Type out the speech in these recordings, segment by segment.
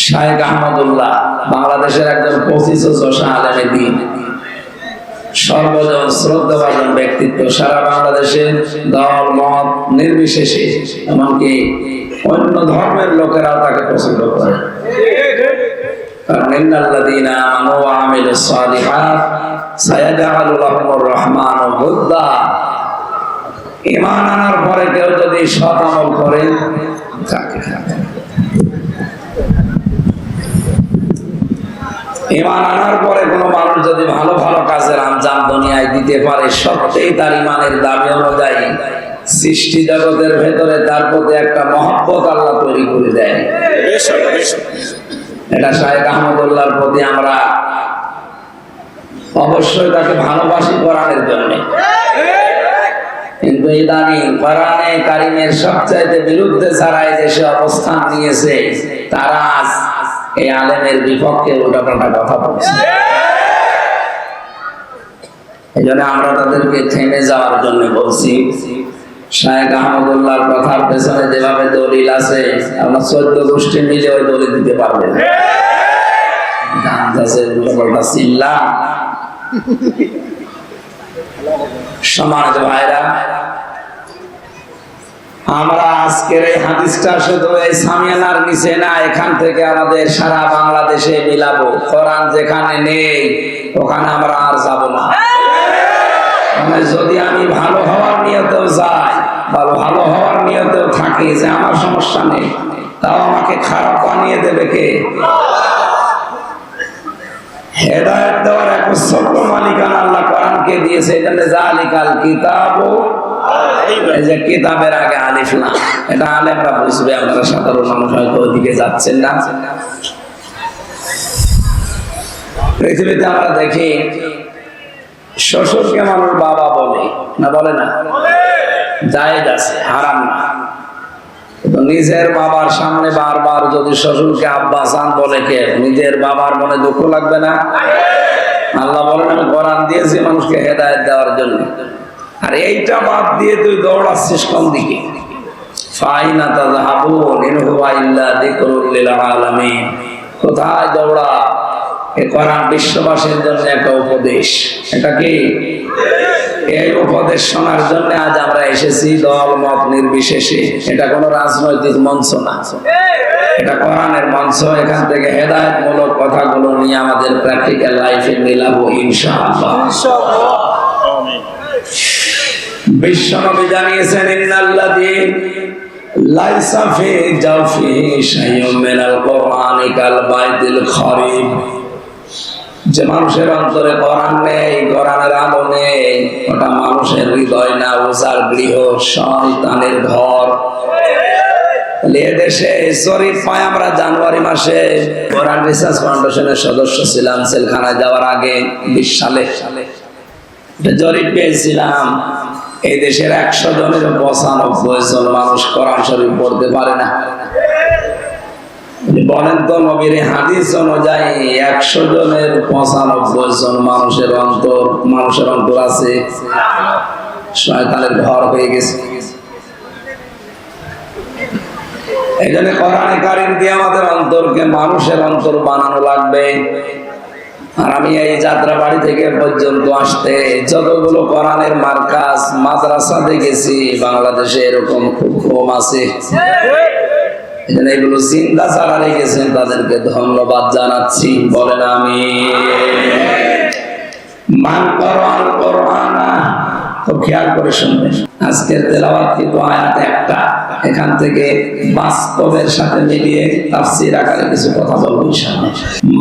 শায়েখ আহমদুল্লাহ বাংলাদেশের একজন 25 আলেমে দ্বীন, সর্বজন শ্রদ্ধাভাজন ব্যক্তিত্ব। সারা বাংলাদেশে দল মত নির্বিশেষে এমনকি অন্য ধর্মের লোকেরাও তাকে পছন্দ করে। কারণ ইন্নাল্লাযীনা আমানু ওয়া আমিলুস সালিহাত সায়াজআলু লাহুমুর রাহমানু বুদ্দা। ঈমান আনার পরে কেউ যদি সৎ আমল করে তাকে ঈমান আনার পরে কোনো মানুষ যদি ভালো ভালো কাজের আঞ্জাম দুনিয়ায় দিতে পারে, সত্যিই তার ঈমানের দাবি অনুযায়ী সৃষ্টি জগতের ভেতরে তার প্রতি একটা মহব্বত আল্লাহ তৈরি করে দেয়। এটা শায়েখ আহমদুল্লাহর প্রতি আমরা অবশ্যই তাকে ভালোবাসি কোরআনের জন্য। কিন্তু ইদানিং কোরআনে কারিমের সবচাইতে বিরুদ্ধে যারা এই দেশে অবস্থান নিয়েছে তারা আজ এই আলেমের বিপক্ষে উল্টাপাল্টা কথা বলছে। এই জন্য আমরা তাদেরকে থেমে যাওয়ার জন্য বলছি। শায়েখ আহমদুল্লাহর কথার পেছনে যেভাবে দলিল আছে, আমরা 14 গোষ্ঠী মিলে ওই দলিল দিতে পারবে না। উল্টাপাল্টা চিল্লা। সমাজ ভাইরা, আমরা আজকের এই হাদিসটা শুধু এই সামিয়ানার নিচে না, এখান থেকে আমাদের সারা বাংলাদেশে মিলাবো। কোরআন যেখানে নেই ওখানে আমরা আর যাব না। মানে যদি আমি ভালো হওয়ার নিয়তেও যাই বা ভালো হওয়ার নিয়তেও থাকি যে আমার সমস্যা নেই, তাও আমাকে খারাপ বানিয়ে দেবে কে? হেদায়েত দেওয়ার একচ্ছত্র মালিকানা আল্লাহ কোরআনকে দিয়েছে। এজন্য জালিকাল কিতাবু, এই যে কিতাবের আগে আলিফ লাম, এটা আলেমরা বুঝবে, আপনারা সাধারণ মানুষ হয়তো ওইদিকে যাচ্ছেন না। পৃথিবীতে আমরা দেখি শ্বশুরকে মানুষ বাবা বলে না, বলে না? জায়েজ আছে, হারাম না। কিন্তু নিজের বাবার সামনে বারবার যদি শ্বশুরকে আব্বা জান বলে, কে নিজের বাবার মনে দুঃখ লাগবে না? আল্লাহ বলেন আমি কোরআন দিয়েছি মানুষকে হেদায়েত দেওয়ার জন্য, আর এইটা বাদ দিয়ে তুই দৌড়াচ্ছিস কোন দিকে? ফাইনা তাযহাবুন ইন হুয়া ইল্লা যিকরুল লিল আলামিন। কোথায় দৌড়া? এই কোরআন বিশ্ববাসীর জন্য একটা উপদেশ। এটা কি? এই উপদেশ শোনার জন্য আজ আমরা এসেছি, দল মত নির্বিশেষে। এটা কোনো রাজনৈতিক মঞ্চ না, এটা কোরআনের মঞ্চ। এখান থেকে হেদায়েতমূলক কথাগুলো নিয়ে আমাদের প্র্যাকটিক্যাল লাইফে মিলাবো ইনশাআল্লাহ। বিশ্বনবী জানিয়েছেন ইন্নাল্লাযী লাইসা ফি জাওফিহি শাইউম মিনাল কুরআনি কাল বাইতিল খারিব। যে মানুষের অন্তরে কোরআন নেই, কোরআনের আলো নেই, ওটা মানুষের হৃদয় না, উজাড় গৃহ, শয়তানের ঘর। এদেশে জরিপ পাই আমরা জানুয়ারি মাসে, কোরআন রিসার্চ ফাউন্ডেশনের সদস্য ছিলাম জেলখানায় যাওয়ার আগে 20 সালে। জরিপ পেয়েছিলাম এই দেশের 100 জনের 95 জন মানুষ কোরআন শরীফ পড়তে পারে না। বলেন তো নবীর হাদিস অনুযায়ী 100 জনের 95 জন মানুষের অন্তর আছে শয়তানের ঘর হয়ে গেছে। এই জন্য কোরআনে কারীম দিয়ে আমাদের অন্তরকে মানুষের অন্তর বানানো লাগবে। আর আমি এই যাত্রা বাড়ি থেকে পর্যন্ত আসতে যতগুলো কোরআনের মার্কাজ মাদ্রাসা দেখেছি বাংলাদেশে এরকম খুব কম আছে। এগুলো জিন্দা যারা রেখেছেন তাদেরকে ধন্যবাদ জানাচ্ছি। বলেন আমিন। মান কোরআন কোরআনা, খুব খেয়াল করে শুনবেন। আজকের তেলাওয়াত কিন্তু আয়াত একটা, এখান থেকে বাস্তবের সাথে মিলিয়ে তাফসীর আকারে কিছু কথা বলবো ইনশাআল্লাহ।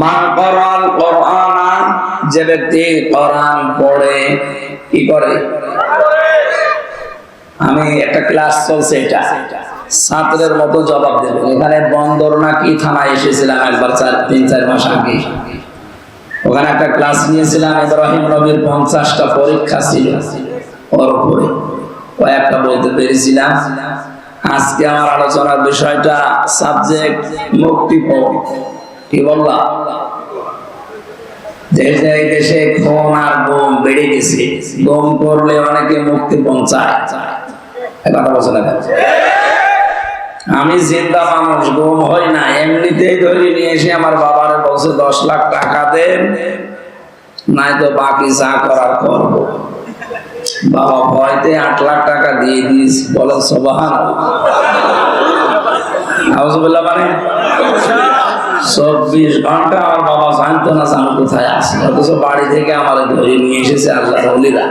মান কোরআন কোরআনা, যে ব্যক্তি কোরআন পড়ে কি করে? আমি একটা ক্লাস চলছে, এটা ছাত্রের মতো জবাব দেবেন। এখানে বন্দর নাকি থানায় এসেছিলাম একবার 3-4 মাস আগে। ওখানে একটা ক্লাস নিয়েছিলাম, ইব্রাহিম নবীর 50টা পরীক্ষা ছিল, ওর উপরে কয়েকটা বলতে পেরেছিলাম। আজকে আমার আলোচনার বিষয়টা সাবজেক্ট মুক্তিপণ। কি বললাম? দেশে খুন আর গুম বেড়ে গেছে, গুম করলে অনেকে মুক্তিপণ চায়, কথা বলছে না? আমি জিন্দা মানুষ, গুম হই না, এমনিতেই ধরে নিয়ে এসে আমার বাবার বলছে 10 লাখ টাকা দেন, নাই তো বাকি যা করার করব। বাবা ভয়তে 8 লাখ টাকা দিয়ে দিস, বলেন সুবহানাল্লাহ। আউযুবিল্লাহ। মানে 24 ঘন্টা আমার বাবা জানতো না আমি কোথায় আছি, অথচ বাড়ি থেকে আমার ধরে নিয়ে এসেছে আল্লাহর ওলিরা।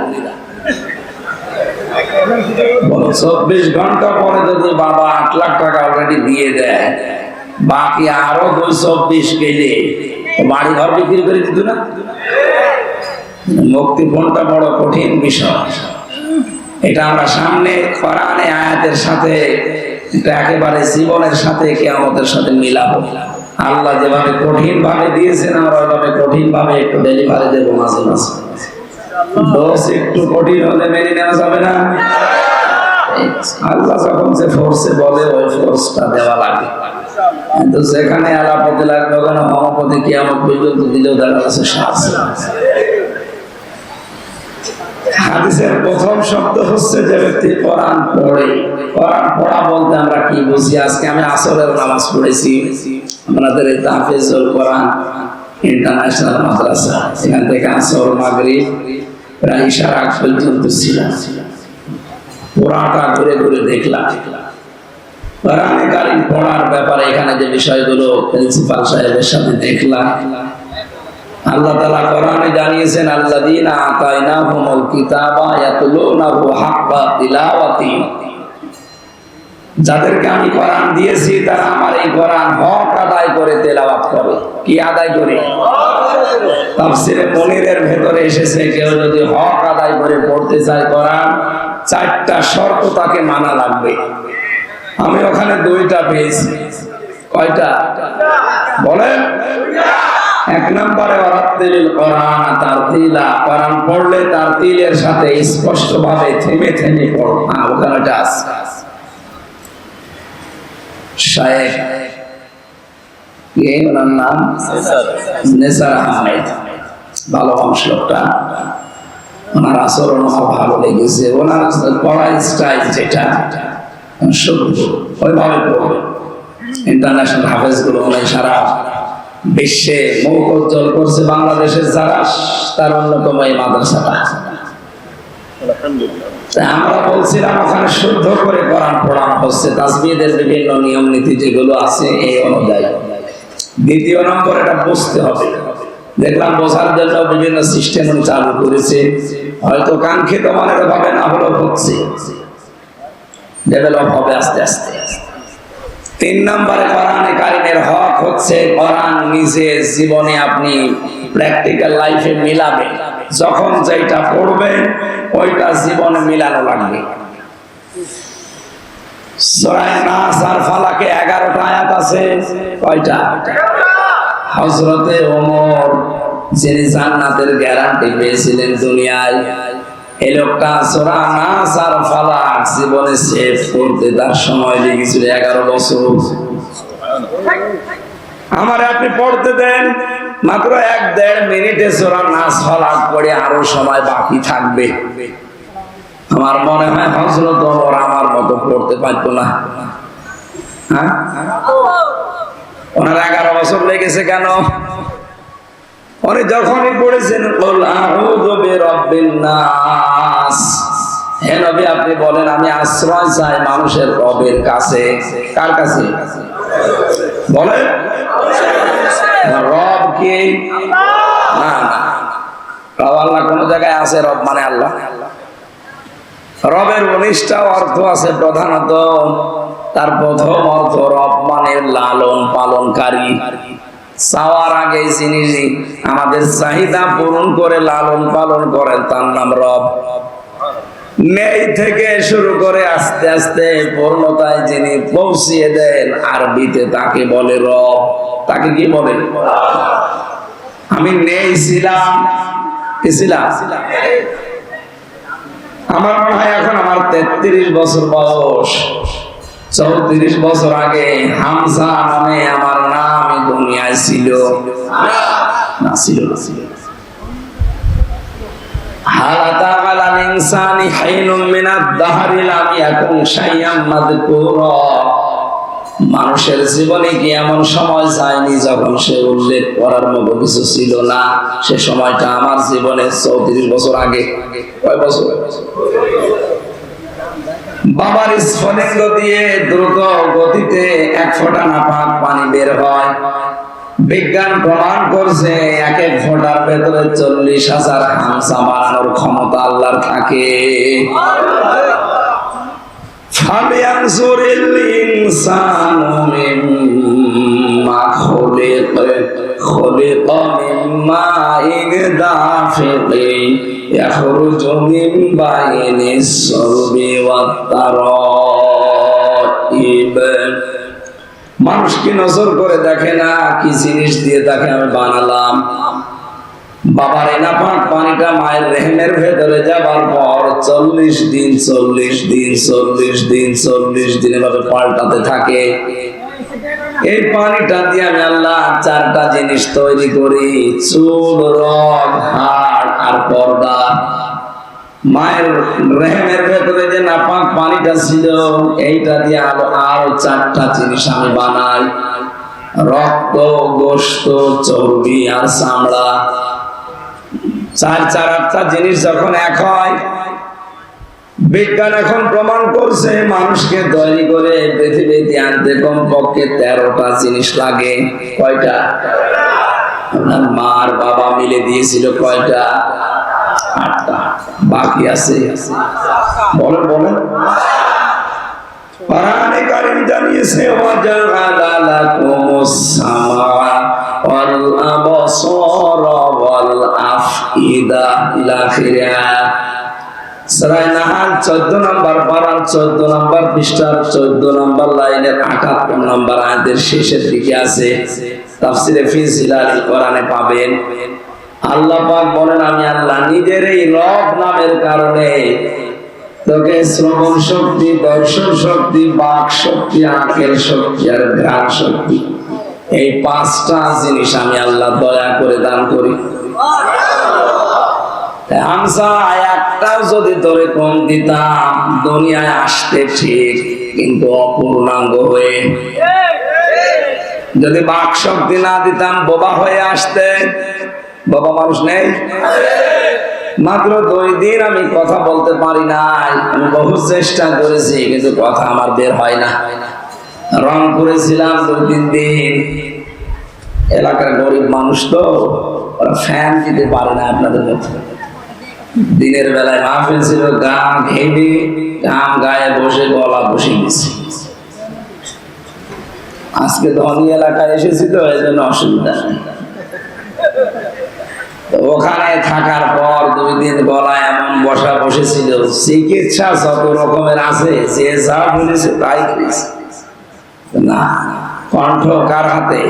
24 ঘন্টা পরে যদি বাবা 8 লাখ টাকা অলরেডি দিয়ে দেয়, বাকি আরো 224 কেলে বাড়ি ঘর বিক্রি করে দিত না। মুক্তিপণটা বড় কঠিন বিষয়। এটা আমরা সামনে কোরআনে আয়াতের সাথে এটা একেবারে জীবনের সাথে কিয়ামতের সাথে মিলাবো। আল্লাহ যেভাবে কঠিন ভাবে দিয়েছেন, আমরা ওইভাবে কঠিন ভাবে একটু ডেলিভারি দেবো মাঝে মাঝে। দোষ একটু কঠিন হলে মেনে নেওয়া যাবে না। আল্লাহ যখন যে ফোর্সে বলে ওই ফোর্সটা দেওয়া লাগে, কিন্তু যেখানে আলাপতে লাগবে ওখানে হোমোপতি কিয়ামত পর্যন্ত দিলেও দেখা যাচ্ছে শাস্তি। হাদিসের প্রথম শব্দ হচ্ছে যে ব্যক্তি কোরআন পড়ে। কোরআন পড়া বলতে আমরা কি বুঝি? আজকে আমি আসরের নামাজ পড়েছি আপনাদের এই তাহফিজুল কোরআন ইন্টারন্যাশনাল মাদ্রাসা, এখান থেকে আসর মাগরিব প্রায় ইশার আগ পর্যন্ত ছিলাম। পুরাটা ঘুরে ঘুরে দেখলাম কোরআনে কারীম পড়ার ব্যাপারে এখানে যে বিষয়গুলো প্রিন্সিপাল সাহেবের সাথে দেখলাম। আল্লাহ তাআলা কোরআনে জানিয়েছেন, আল্লাযীনা আতাইনাহুমুল কিতাবা ইয়াতলুনাহু হাক্কা তিলাওয়াতি, যাদেরকে আমি কোরআন দিয়েছি তারা আমার এই কোরআন হক আদায় করে তেলাওয়াত করে। কি আদায় করে? তাফসীরে মুনীরের ভেতরে এসেছে, কেউ যদি হক আদায় করে পড়তে চায় কোরআন, 4টা শর্ত তাকে মানা লাগবে। আমি ওখানে 2টা পেয়েছি। কয়টা বলেন? 1 নম্বরে ওয়ারাত্তিলিল কোরআন তারতিলা, কোরআন পড়লে তারতিলের সাথে স্পষ্ট ভাবে থেমে থেমে পড়ো। ওখানে এটা আছে। শায়েখ ওনার নাম নেসার আহমেদ, ভালো মানুষ লোকটা, ওনার আচরণ আমার ভালো লেগেছে। ওনার পড়ার স্টাইল যেটা শুদ্ধ, ওইভাবে পড়বে। ইন্টারন্যাশনাল হাফেজ গুলো অনেক সারা বিশ্বে মুখ উজ্জ্বল করছে। বাংলাদেশের যারা, তার অন্যতম এই মাদ্রাসাটা। আমরা বলছিলাম ওখানে শুদ্ধ করে কোরআন পড়ানো হচ্ছে, তাসবিহের বিভিন্ন নিয়ম নীতি যেগুলো আছে এই অনুযায়ী। 2 নম্বর, এটা বুঝতে হবে। দেখলাম বোঝার জন্য বিভিন্ন সিস্টেম চালু করেছে, হয়তো কাঙ্ক্ষিত মানের ভাবে না হলেও হচ্ছে, ডেভেলপ হবে আস্তে আস্তে। 3 নম্বরে কোরআনে কারীমের হক হচ্ছে কোরআন নিজে জীবনে আপনি প্র্যাকটিক্যাল লাইফে মিলাবেন। যখন যেটা পড়বেন ওইটা জীবনে মিলানো লাগবে। সূরা নাস আর ফালাকে 11টা আয়াত আছে। কয়টা? হযরতে ওমর যিনি জান্নাতের গ্যারান্টি পেয়েছিলেন দুনিয়ায়, এই লোকটা সূরা নাস আর ফালাক জীবনে সেভ করতে তার সময় লেগেছিল 11 বছর। আমারে আপনি পড়তে দেন, মাত্র 1-1.5 মিনিটে সূরা নাস ফালাক পড়ে আরো সময় বাকি থাকবে। আমার মনে হয় হযরত ওমর আমার মতো পড়তে পারতো না। হ্যাঁ, ওনার 11 বছর লেগেছে কেন? উনি যখনই পড়েছেন কুল আউযু বিরাব্বিন নাস, হে নবী আপনি বলেন আমি আশ্রয় চাই মানুষের রবের কাছে। কার কাছে বলেন? রব কে? না না, রব আল্লাহ কোন জায়গায় আছে? রব মানে আল্লাহ। রবের 19টা অর্থ আছে। প্রধানত তার প্রথম অর্থ রব মানে লালন পালনকারী। চাওয়ার আগে যিনি আমাদের চাহিদা পূরণ করে লালন পালন করেন তার নাম রব। নেই থেকে শুরু করে আস্তে আস্তে পূর্ণতায় যিনি পৌঁছিয়ে দেন, আরবিতে তাকে বলে রব। তাকে কি বলে? আমি নেই ছিলাম, কি ছিলাম? আমার মনে হয় এখন আমার 33 বছর বয়স। 34 বছর আগে হামজা নামে আমার নাম দুনিয়ায় ছিল না? ছিল না। হালাতা আলাল ইনসানি হাইনুম মিনাদ দাহরি লাম ইয়াকুন শাইয়াম মাযকুরা। মানুষের জীবনে কি এমন সময় যায়নি যখন সে উল্লেখ করার মতো কিছু ছিল না? সে সময়টা আমার জীবনে 34 বছর আগে। কয় বছর? বাবার স্ফলিঙ্গ দিয়ে দ্রুত গতিতে 1 ফোঁটা নাপাক পানি বের হয়। বিজ্ঞান প্রমাণ করছে 1 ফোঁটার ভেতরে 40,000 হামসা বানানোর ক্ষমতা আল্লাহর থাকে। ফালিয়ানজুরিল ইনসানু মিম্মা খুলিকা মিম্মা দাফিকিন ইয়াখরুজু মিন বাইনিস সালবি ওয়াত তারাইব। মানুষ কি নজর করে দেখে না কি জিনিস দিয়ে তাকে আমি বানালাম? বাবার এই নাপাক পানিটা মায়ের রেহেমের ভেতরে যাবার পর 40 দিন 40 দিন 40 দিন 40 দিন এভাবে পাল্টাতে থাকে। এই পানিটা দিয়ে আমি আল্লাহ 4টা জিনিস তৈরি করি: চুল, রগ, হাড় আর পর্দা। মায়ের রেহেমের ভেতরে যে নাপাক পানিটা ছিল, এইটা দিয়ে আরো 4টা জিনিস আমি বানাই: রক্ত, গোশত, চর্বি আর চামড়া। 4-8টা জিনিস যখন এক হয়, বিজ্ঞান এখন প্রমাণ করছে মানুষকে তৈরি করে পৃথিবীতে আনতে কমপক্ষে 13টা জিনিস লাগে। কয়টা? আপনার মা আর বাবা মিলে দিয়েছিল কয়টা? 8টা। বাকি আছে? বলেন বলেন। কোরআনে কারীম জানিয়েছে ওয়াজআলা লাকুমুস সামআ ওয়াল আবসারা ওয়াল আফইদা ইলা আখিরা। সূরা নাহাল 14 নম্বর পারার 14 নম্বর পৃষ্ঠার 14 নম্বর লাইনের 78 নম্বর আয়াতের শেষের দিকে আছে। তাফসীরে ফি জিলালিল কোরআনে পাবেন। আল্লাহ পাক বলেন, আমি আল্লাহ নিজের এই রব নামের কারণে তোকে শ্রবণ শক্তি, দর্শন শক্তি, বাক শক্তি, আঁকের শক্তি আর ঘ্রাণ শক্তি, এই 5টা জিনিস আমি আল্লাহ দয়া করে দান করি। হামসা একটাও যদি তোরে কম দিতাম, দুনিয়ায় আসতে ঠিক কিন্তু অপূর্ণাঙ্গ হয়ে। যদি বাক শক্তি না দিতাম, বোবা হয়ে আসতে। বাবা মানুষ নেই? মাত্র 2 দিন আমি কথা বলতে পারি নাই। আমি বহু চেষ্টা করেছি কিন্তু কথা আমার বের হয় না। রং করেছিলাম 2-3 দিন। এলাকার গরিব মানুষ তো, ওরা ফ্যান দিতে পারে না আপনাদের মতো। দিনের বেলায় মাহফিল ছিল, গান ঘেমে গান গায়ে বসে গলা বসে গেছি। আজকে ধনী এলাকায় এসেছি তো, এই জন্য অসুবিধা নেই। ওখানে থাকার পর 2 দিন গলায় এমন বসা বসেছিল, চিকিৎসা যত রকমের আছে, যে যা বলেছে তাই করেছে না। কণ্ঠ কার হাতে?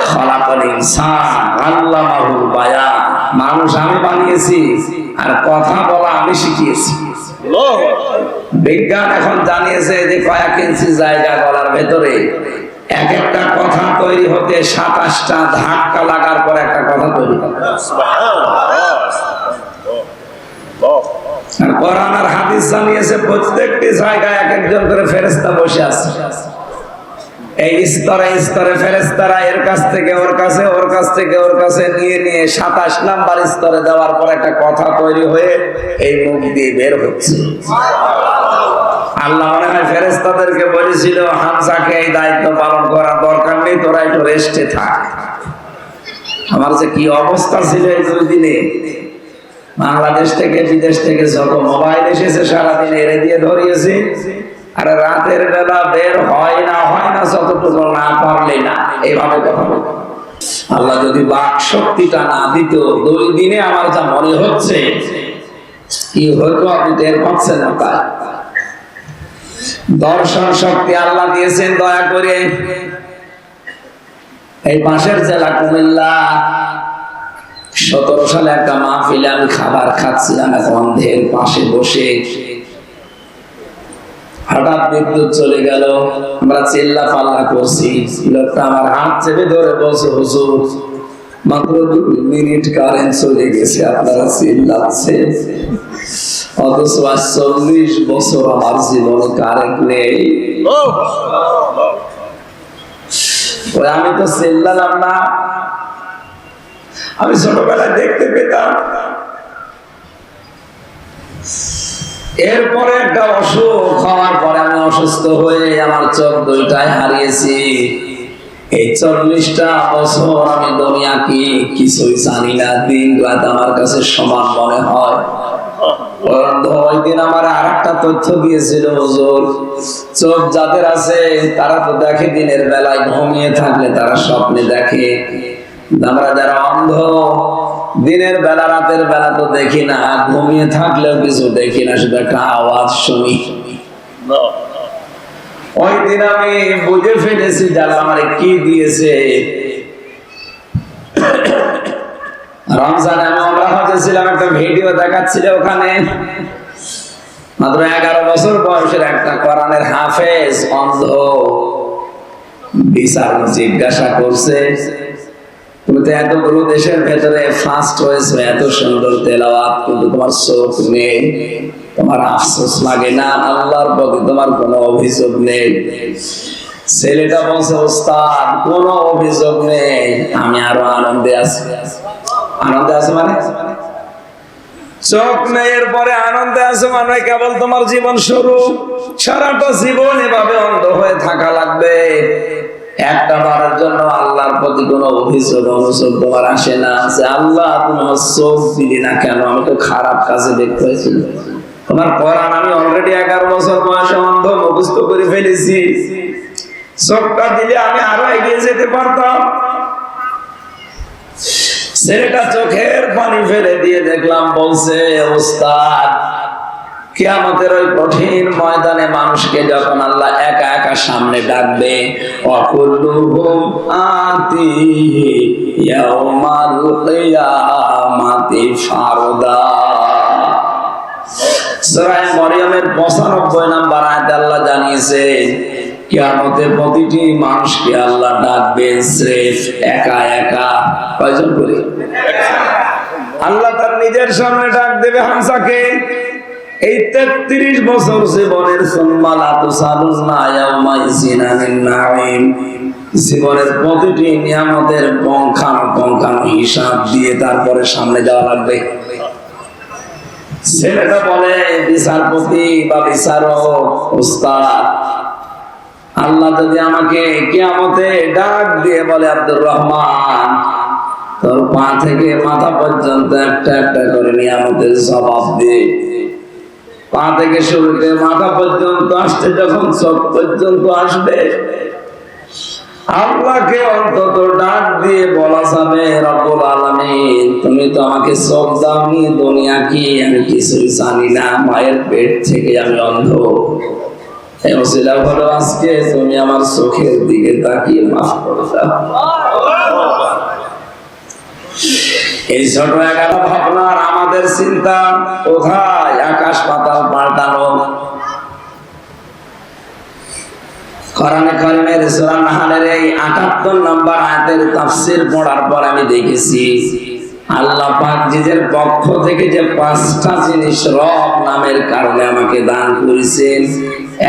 খলাকাল ইনসান আল্লামাহুল বায়ান। মানুষ আমি বানিয়েছি আর কথা বলা আমি শিখিয়েছি। বিজ্ঞান এখন জানিয়েছে যে কয়েক ইঞ্চি জায়গা গলার ভেতরে একটা কথা তৈরি হতে 27টা ধাক্কা লাগার পর একটা কথা তৈরি হবে। আর কোরআন আর হাদিস জানিয়েছে প্রত্যেকটি জায়গায় একজন করে ফেরেশতা বসে আছে। এই স্তরে স্তরে ফেরেশতারা এর কাছ থেকে ওর কাছে, ওর কাছ থেকে ওর কাছে নিয়ে নিয়ে 27 নাম্বার স্তরে দেওয়ার পর একটা কথা তৈরি হয়ে এই মুখ দিয়ে বের হচ্ছে। আল্লাহ মনে হয় ফেরেশতাদেরকে বলেছিল, হামজাকে এই দায়িত্ব পালন করার দরকার নেই, তোরা একটু রেস্টে থাক। আমার যে কি অবস্থা ছিল এই 2 দিনে। বাংলাদেশ থেকে বিদেশ থেকে যত মোবাইল এসেছে সারাদিন এড়ে দিয়ে ধরিয়েছি। আর রাতের বেলা বের হয় না যতটুকু না পারলে না, এইভাবে কথা বলবো। আল্লাহ যদি বাক শক্তিটা না দিত, 2 দিনে আমার যা মনে হচ্ছে কি হয়তো আপনি টের পাচ্ছেন না। তাই দর্শন শক্তি আল্লাহ দিয়েছেন দয়া করে। এই পাশের জেলা কুমিল্লা, 17 সালে একটা মাহফিলে আমি খাবার খাচ্ছিলাম অন্ধের পাশে বসে। হঠাৎ বিদ্যুৎ চলে গেল, আমরা চিল্লা পাল্লা করছি। লোকটা আমার হাত চেপে ধরে বলছে, হুজুর মাত্র 2 মিনিট কারেন্ট চলে গেছে, আপনারা চিল্লাচ্ছেন, অথচ 40 বছর আমার জীবনে কারেন্ট নেই। ওই আমি তো চিল্লালাম না, আমি ছোটবেলায় দেখতে পেতাম। এরপরে একটা অসুখ হওয়ার পরে আমি অসুস্থ হয়ে আমার চোখ দুইটাই হারিয়েছি। এই 40টা বছর আমি দুনিয়া কি কিছুই জানি না, দিন রাত আমার কাছে সমান মনে হয়। ওই দিন আমার আর একটা তথ্য দিয়েছিল হুজুর, চোখ যাদের আছে তারা তো দেখে দিনের বেলায়, ঘুমিয়ে থাকলে তারা স্বপ্নে দেখে। আমরা যারা অন্ধ, দিনের বেলা রাতের বেলা তো দেখি না, ঘুমিয়ে থাকলেও কিছু দেখি না, শুধু একটা আওয়াজ শুনি। ওই দিন আমি বুঝে ফেলেছি যারা আমার কি দিয়েছে। রমজানে আমি আমরা হয়েছিলাম, একটা ভিডিও দেখাচ্ছিল, ওখানে মাত্র 11 বছর বয়সের একটা কোরআনের হাফেজ অন্ধ বিচার জিজ্ঞাসা করছে, তুমি তো এতগুলো দেশের ভেতরে ফার্স্ট হয়েছে, এত সুন্দর তেলাওয়াত, কিন্তু তোমার চোখ নেই, তোমার আফসোস লাগে না? আল্লাহর প্রতি তোমার কোনো অভিযোগ নেই? ছেলেটা বলছে, ওস্তাদ কোনো অভিযোগ নেই, আমি আরো আনন্দে আছি। আনন্দে আছে মানে চোখ নেই, এরপরে আনন্দে আছে মানে কেবল তোমার জীবন শুরু। সারাটা জীবন এভাবে অন্ধ হয়ে থাকা লাগবে। একটা বারের জন্য আল্লাহর প্রতি কোনো অভিযোগ অনুযোগ তোমার আসে না যে আল্লাহ তুমি আমার চোখ দিলি না কেন, আমি তো খারাপ কাজে দেখতে হয়েছি। তোমার কোরআন আমি অলরেডি 11 বছর বয়সে অন্ধ মুখস্থ করে ফেলেছি, চোখটা দিলে আমি আরো এগিয়ে যেতে পারতাম। ছেলেটা চোখের পানি ফেলে দিয়ে দেখলাম বলছে, ওস্তাদ কিয়ামতের ওই কঠিন ময়দানে মানুষকে যখন আল্লাহ একা একা সামনে ডাকবে, অকুল্লুহুম আতিহি ইয়াউমাল কিয়ামাতি ফারদা। সূরা মরিয়মের 95 নম্বর আয়াতে আল্লাহ জানিয়েছেন কিয়ামতে প্রতিটি মানুষকে আল্লাহ ডাকবে স্রেফ একা একা। কয়জন করে? আল্লাহ তার নিজের সামনে ডাক দেবে হামজাকে। এই 33 বছর জীবনের জীবনের প্রতিটি নিয়ামতের পঙ্খানো হিসাব দিয়ে তারপরে সামনে যাওয়া লাগবে। ছেলেটা বলে, বিচারপতি বা বিচারক উস্তাদ, আল্লাহ যদি আমাকে কিয়ামতে ডাক দিয়ে বলে, আব্দুর রহমান তোর পা থেকে মাথা পর্যন্ত একটা একটা করে নিয়ামতের জবাব দে, পা থেকে শুরুতে মাথা পর্যন্ত আসতে যখন চোখ পর্যন্ত আসবে, আল্লাহকে অন্তত ডাক দিয়ে বলা যাবে, রব্বুল আলামিন তুমি তো আমাকে চোখ দাওনি, দুনিয়া কি আমি কিছুই জানি না, মায়ের পেট থেকে আমি অন্ধ, এই ওসিলা হলো আজকে তুমি আমার চোখের দিকে তাকিয়ে মাফ করে দাও। এই ছোট একটা ভাবনা আর আমাদের চিন্তা কোথায়? আকাশ পাতাল পাল্টানো। কোরআনে কারীমের সূরা নাহলের এই 78 নম্বর আয়াতের তাফসীর পড়ার পর আমি দেখেছি আল্লাহ পাক নিজের পক্ষ থেকে যে 5টা জিনিস রব নামের কারণে আমাকে দান করেছেন,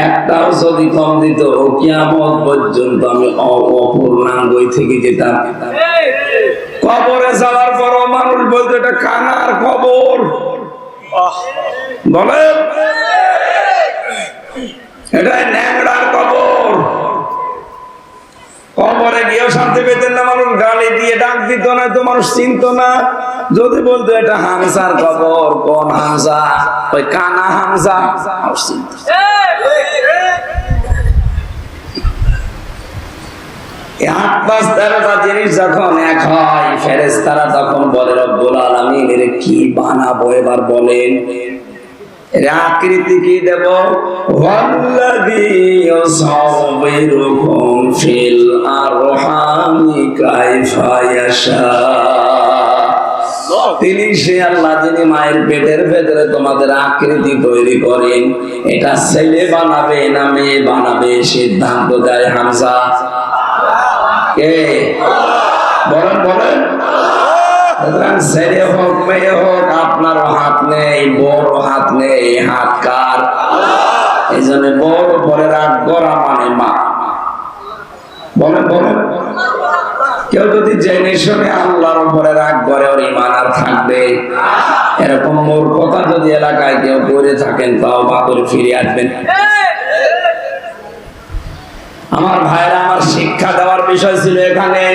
একটাও যদি কম দিত কিয়ামত পর্যন্ত আমি অপূর্ণাঙ্গই থেকে যেতাম। কবরে যাওয়ার পরও মানুষ বলতো এটা কানার কবর, বলে এটা ন্যাংরার কবর। কবরে গিয়েও শান্তি পেতেন না, মানুষ গালি দিয়ে ডাক দিত না, তো মানুষ চিনত না। যদি বলতো এটা হামজার কবর, কোন হামজা? ওই কানা হামজা। জিনিস যখন এক হয়, ফেরেশতারা তখন বলে, রব্বুল আলামিন এর কি বানাবো এবার বলেন, এর আকৃতি কি দেব? ওয়াল্লাযী ইউসাউবিরুকুম ফিল আরহামি কাইফা ইয়াশা। তিনি সে আল্লাহ যিনি মায়ের পেটের ভেতরে তোমাদের আকৃতি তৈরি করেন, এটা ছেলে বানাবে না মেয়ে বানাবে সিদ্ধান্ত দেয় হামজা। কে? বলেন বলেন। সুতরাং ছেলে হোক মেয়ে হোক আপনারও হাত নেই, বড় হাত নেই, হাত কার? এই জন্য বড় পরে রাগ করা মানে মা। বলেন বলেন, কেউ যদি জেনে শুনে আল্লাহর উপরে রাগ করে ওর ঈমান আর থাকবে? এরকম মূর্খতা যদি এলাকায় কেউ করে থাকেন তাও বা করে ফিরে আসবেন। আমার ভাইরা, আমার শিক্ষা দেওয়ার বিষয় ছিল এখানে।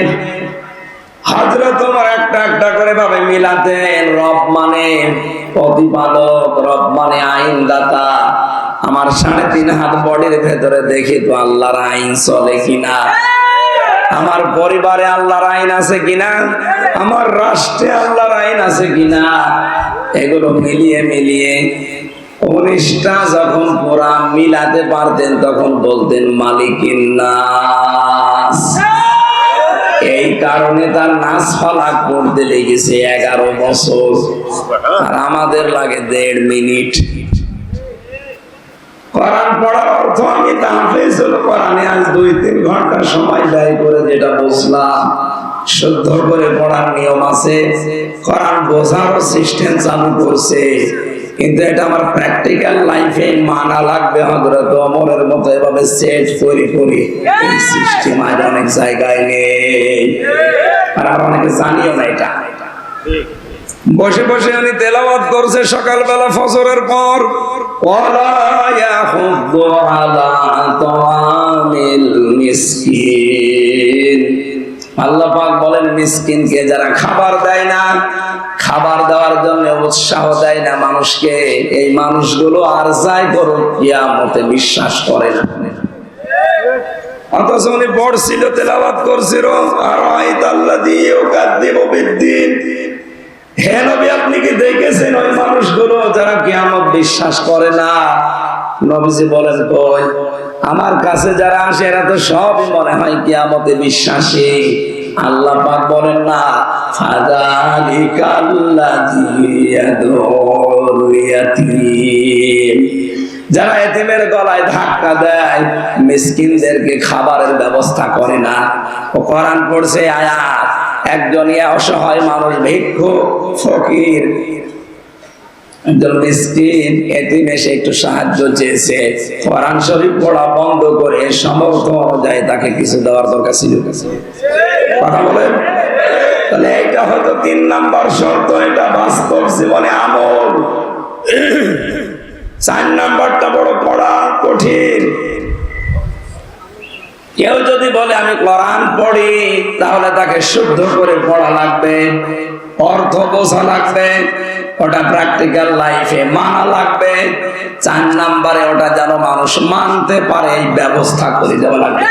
হযরত ওমর একটা একটা করে ভাবে মিলাতেন। রব মানে প্রতিপালক, রব মানে আইনদাতা। আমার 3.5 হাত বডির ভেতরে দেখি তো আল্লাহর আইন চলে কিনা, আমার পরিবারে আল্লাহর আইন আছে কিনা, আমার রাষ্ট্রে আল্লাহর আইন আছে কিনা, এগুলো মিলিয়ে মিলিয়ে 19টা যখন কোরআন মিলাতে পারতেন তখন বলতেন মালিকিন নাস। এই কারণে তার নাস ফালাক করতে লেগেছে 11 বছর, আর আমাদের লাগে 1.5 মিনিট। কোরআন পড়ার অর্থ আমি তাহফিজ হলো কোরআনে আজ 2-3 ঘন্টা সময় ব্যয় করে যেটা বুঝলাম, শুদ্ধ করে পড়ার নিয়ম আছে, কোরআন বোঝারও সিস্টেম চালু করছে, কিন্তু এটা আমার প্র্যাকটিক্যাল লাইফে মানা লাগবে। হযরত ওমরের মতো এভাবে সেট করে করে এই সিস্টেম আজ অনেক জায়গায় নেই, আর অনেকে জানিও না এটা। বসে বসে উনি তেলাওয়াত করছে সকালবেলা ফজরের পর, ওয়ালা ইয়াহুদ্দু আলা তাআমিল মিসকিন। আল্লাহ পাক বলেন মিসকিনকে যারা খাবার দেয় না, খাবার দেওয়ার জন্য উৎসাহ দেয় না মানুষকে, এই মানুষগুলো আর যাই করুক কিয়ামতে বিশ্বাস করে না। অথচ উনি পড়ছিল, তেলাওয়াত করছিল, আর আইতাল্লাযী ইউকাযযিবু বিদ্দীন। হে নবী, আপনি কি দেখেছেন ওই মানুষগুলো যারা কিয়ামত বিশ্বাস করে না? নবীজি বলেন, কই, আমার কাছে যারা আসে এরা তো সবই মনে হয় কিয়ামতে বিশ্বাসী। আল্লাহ পাক বলেন না, ফাযালিকাল্লাযী ইয়াদউল ইয়াতীম। যারা এতিমের গলায় ধাক্কা দেয়, মিসকিনদেরকে খাবারের ব্যবস্থা করে না। ও কোরআন পড়ছে আয়াত, একজন অসহায় মানুষ, ভিক্ষুক, ফকির, একজন মিসকিন, এতিম এসে একটু সাহায্য চেয়েছে, কোরআন শরীফ পড়া বন্ধ করে সামর্থ্য অনুযায়ী তাকে কিছু দেওয়ার দরকার ছিল। কথা বলেন। তাহলে এটা হয়তো 3 নাম্বার শর্ত, এটা বাস্তব জীবনে আমল। 4 নাম্বারটা বড় পড়া কঠিন। কেউ যদি বলে আমি কোরআন পড়ি, তাহলে তাকে শুদ্ধ করে পড়া লাগবে, অর্থ বোঝা লাগবে, ওটা প্র্যাকটিক্যাল লাইফে মানা লাগবে। 4 নাম্বারে ওটা যেন মানুষ মানতে পারে এই ব্যবস্থা করে দেওয়া লাগবে।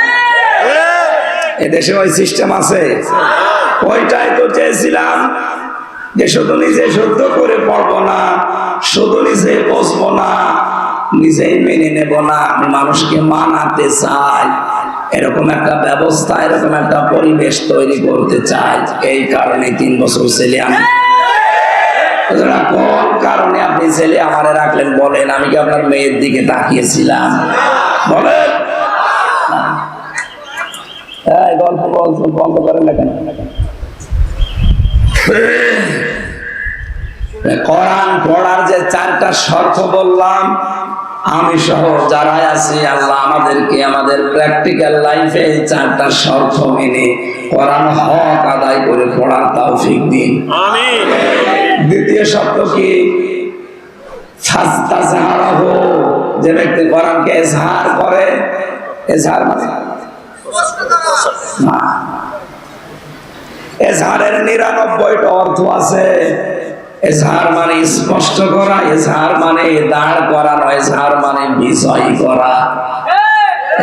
এদেশে ওই সিস্টেম আছে। ওইটাই তো চেয়েছিলাম, যে শুধু নিজে শুদ্ধ করে পড়বো না, শুধু নিজে বসবো না, নিজেই মেনে নেব না, আমি মানুষকে মানাতে চাই। এরকম একটা ব্যবস্থা, এরকম একটা পরিবেশ তৈরি করতে চাই। এই কারণে 3 বছর ছেলে আমি। কোন কারণে আপনি ছেলে আমারে রাখলেন বলেন? আমি কি আপনার মেয়ের দিকে তাকিয়েছিলাম? বলেন। গল্প বন্ধ করেন না কেন? কোরআন পড়ার যে 4টা শর্ত বললাম, আমি সহ যারা আছি, আল্লাহ আমাদেরকে আমাদের প্র্যাকটিক্যাল লাইফে এই 4টা শর্ত মেনে কোরআন হক আদায় করে পড়ার তৌফিক দিন। আমিন। দ্বিতীয় শর্ত কি? ফাস্তাজহারাহু, যে ব্যক্তি কোরআনকে ইজহার করে, ইজহার মানে না, ইজহারের 99টা অর্থ আছে। ইজহার মানে স্পষ্ট করা, ইজহার মানে দাঁড় করানো, ইজহার মানে বিজয় করা,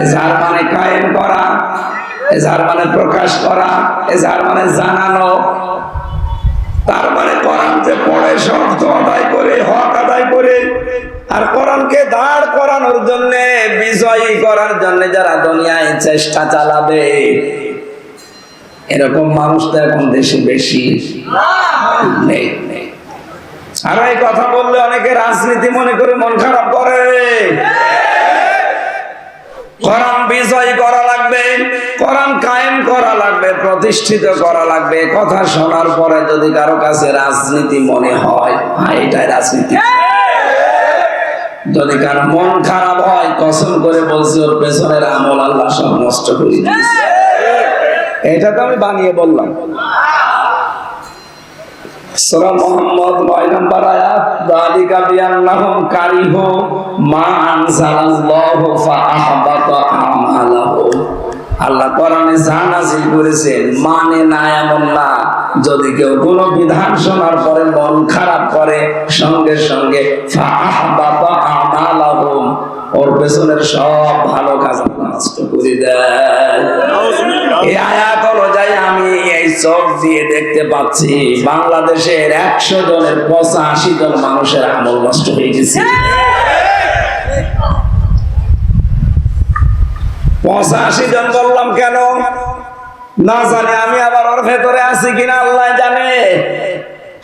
ইজহার মানে কায়েম করা, ইজহার মানে প্রকাশ করা, ইজহার মানে জানানো। তার মানে কোরআন যে পড়ে শর্ত আদায় করে, হক আদায় করে, আর কোরআনকে দাঁড় করানোর জন্য, বিজয়ী করার জন্য যারা দুনিয়ায় চেষ্টা চালাবে, এরকম মানুষ তো এখন দেশে বেশি নেই। আর এই কথা বললে অনেকে রাজনীতি মনে করে মন খারাপ করে। কোরআন বিজয় করা লাগবে, কোরআন কায়েম করা লাগবে, প্রতিষ্ঠিত করা লাগবে। কথা শোনার পরে যদি কারো কাছে রাজনীতি মনে হয়, এটাই রাজনীতি। যদি কারো মন খারাপ হয়, কসম করে বলছি ওর পেছনের আমল আল্লাহ সব নষ্ট করে দিয়েছে। এটা তো আমি বানিয়ে বললাম। সূরা মুহাম্মদ 9 নম্বর আয়াত, যালিকা বিআন্নাহুম কারিহু মা আনজালাল্লাহু ফাআহবাতা আমালাহুম। আল্লাহ কোরআনে যা নাযিল করেছেন মানে না এমন না। যদি কেউ কোনো বিধান শোনার পরে মন খারাপ করে, সঙ্গে সঙ্গে ফাআহবাতা আমালাহুম, ওর পেছনের সব ভালো কাজ নষ্ট করে দেয়। এই আয়াত অনুযায়ী আমি এই চোখ দিয়ে দেখতে পাচ্ছি বাংলাদেশের 100 জনের 85 জন মানুষের আমল নষ্ট হয়ে গেছে। 85 জন বললাম কেন না জানি, আমি আবার ওর ভেতরে আছি কিনা আল্লাহ জানে।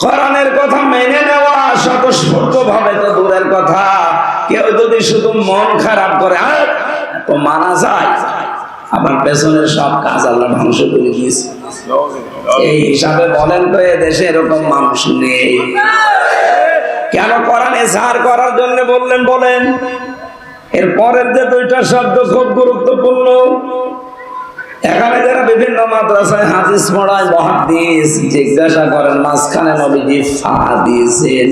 কোরআনের কথা মেনে নেওয়া স্বতঃস্ফূর্ত ভাবে তো দূরের কথা, কেউ যদি শুধু মন খারাপ করে তো মানা যায়, আবার পেছনের সব কাজ আল্লাহ ধ্বংস করে দিয়েছে। এই হিসাবে বলেন তো এ দেশে এরকম মানুষ নেই কেন? কোরআনে ঝাড় করার জন্য বললেন, বলেন। এর পরের যে 2টা শব্দ খুব গুরুত্বপূর্ণ। এখানে যারা বিভিন্ন মাদ্রাসায় হাদিস পড়ায়, মুহাদ্দিস জিজ্ঞাসা করেন মাঝখানে নবীজি ফা দিয়েছেন।